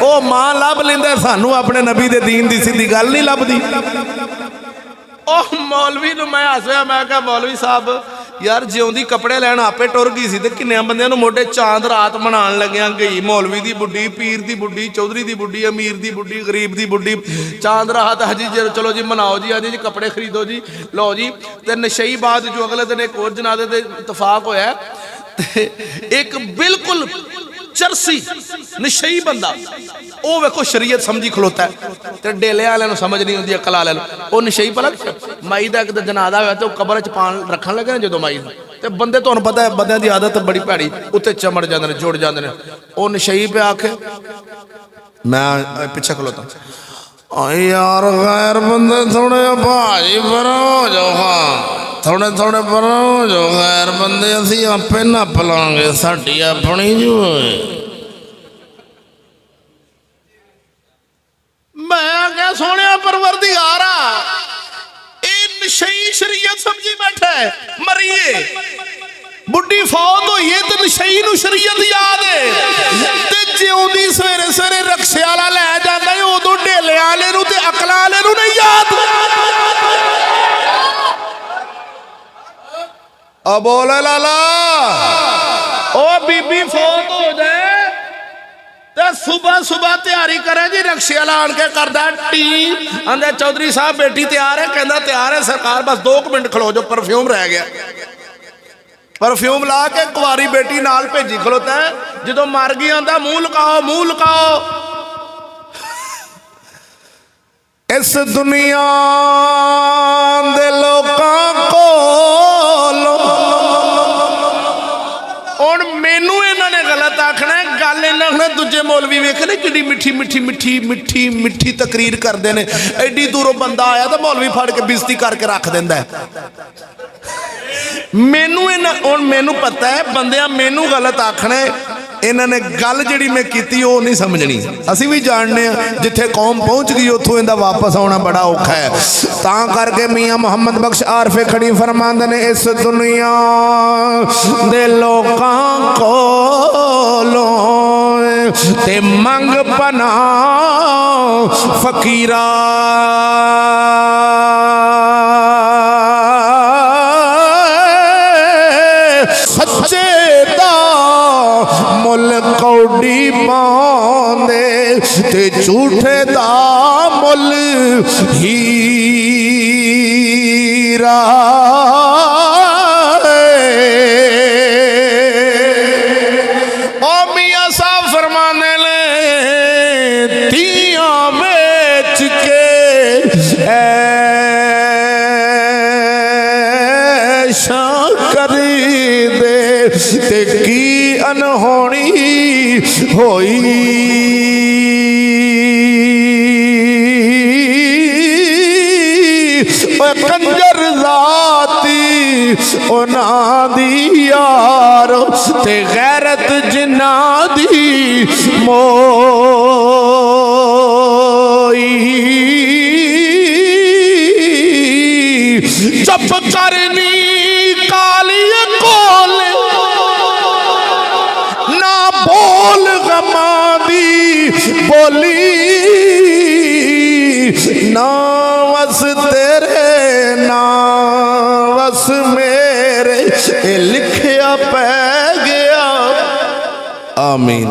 ओ मां लभ लेंदा सानू अपने नबी दे दीन दी सीधी गल नहीं लभदी ओ मौलवी नूं मैं हसया मैं कहा मौलवी साहब यार जिउंदी कपड़े लैन आपे टुर गई सी ते किन्ने बंदियां नूं मोढे चांद रात मनाण लग्गियां गई मौलवी दी बुढ़ी पीर दी बुढ़ी चौधरी दी बुढ़ी अमीर दी बुढ़ी गरीब दी बुढ़ी चांद रात हजी चलो जी मनाओ जी अजी जी कपड़े खरीदो जी लो जी ते नशई बाद जो अगले दिन एक और जनाजे ते इतफाक होया एक बिल्कुल चरसी नशई बंदा ओ वेखो शरीयत समझी खलोता है ते डेले वाले समझ नहीं आती अकल वाले ओ नशई भला माई का एक जनाजा होया तो कबर च पान रखन लगे ना जो माई ते बंदे तुहानू पता है बंदे की आदत बड़ी भैड़ी उत्ते चमड़ जाते जुड़ जाते हैं ओ नशई पे आखे मैं पिछे खलोता यार गैर बंदे थोड़े भाजी पर हो जाओ हाँ थोड़े थोड़े पर हो जाओ गैर बंदे असी आपे नप लांगे साडी अपनी जो मैं क्या सोने परवरदिगारा नशई शरीयत समझी बैठा है मरिए बुढ़ी फौत हुई है तो नशई नूं शरीयत याद है ते जिउंदी सवेरे सवेरे रक्शे वाला लै जांदा है उदों ढेले वाले नूं ते अकल वाले नूं नहीं याद अब बोले लाला ओ बीबी फौत हो जाए तो सुबह सुबह तैयारी करे जी रक्शे वाला आन के करदा टी आंदे चौधरी साहब बेटी तैयार है कहंदा तैयार है सरकार बस 2 मिनट खलो जो परफ्यूम रह गया परफ्यूम ला के कुआरी बेटी नाल भेजी खलोता है, जो मर गई आंदा मुंह लुकाओ मुंह लुकाओ। इस दुनिया दे लोकां कोल हुण मैनू इन्हां ने गलत आखना है, गल इन्हां ने दूजे मौलवी वेख ले किड्डी मिठी मिठी मिठी मिठी मिठी तकरीर करते हैं। एडी दूरों बंदा आया तो मौलवी फड़ के बेइज्जती करके रख देंदा है। मैनू हुण मैनू पता है बंदियां मैनू गलत आखना है, इन्होंने गल जी मैं की वो नहीं समझनी। असी भी जानने जिथे कौम पहुँच गई उतों इनका वापस आना बड़ा औखा है। ता करके मियाँ मुहम्मद बख्श आरफे खड़ी फरमांदे ने इस दुनिया दे लोकां कोलों ते मंग पना फकीरा सच्चे दा मुल कौड़ी पांदे ते झूठे दा मुल हीरा। ओ मियां साहब फरमाने ले तियां बेच के ऐशा करी दे ते की अनहोनी होई। कंजर जाती उना दी यार ते गैरत जिन्ना दी मोई। चुप करनी काली कोल ना बोल गमा दी बोली ना वस तेरे ना वस मेरे लिखया पै गया। आमीन।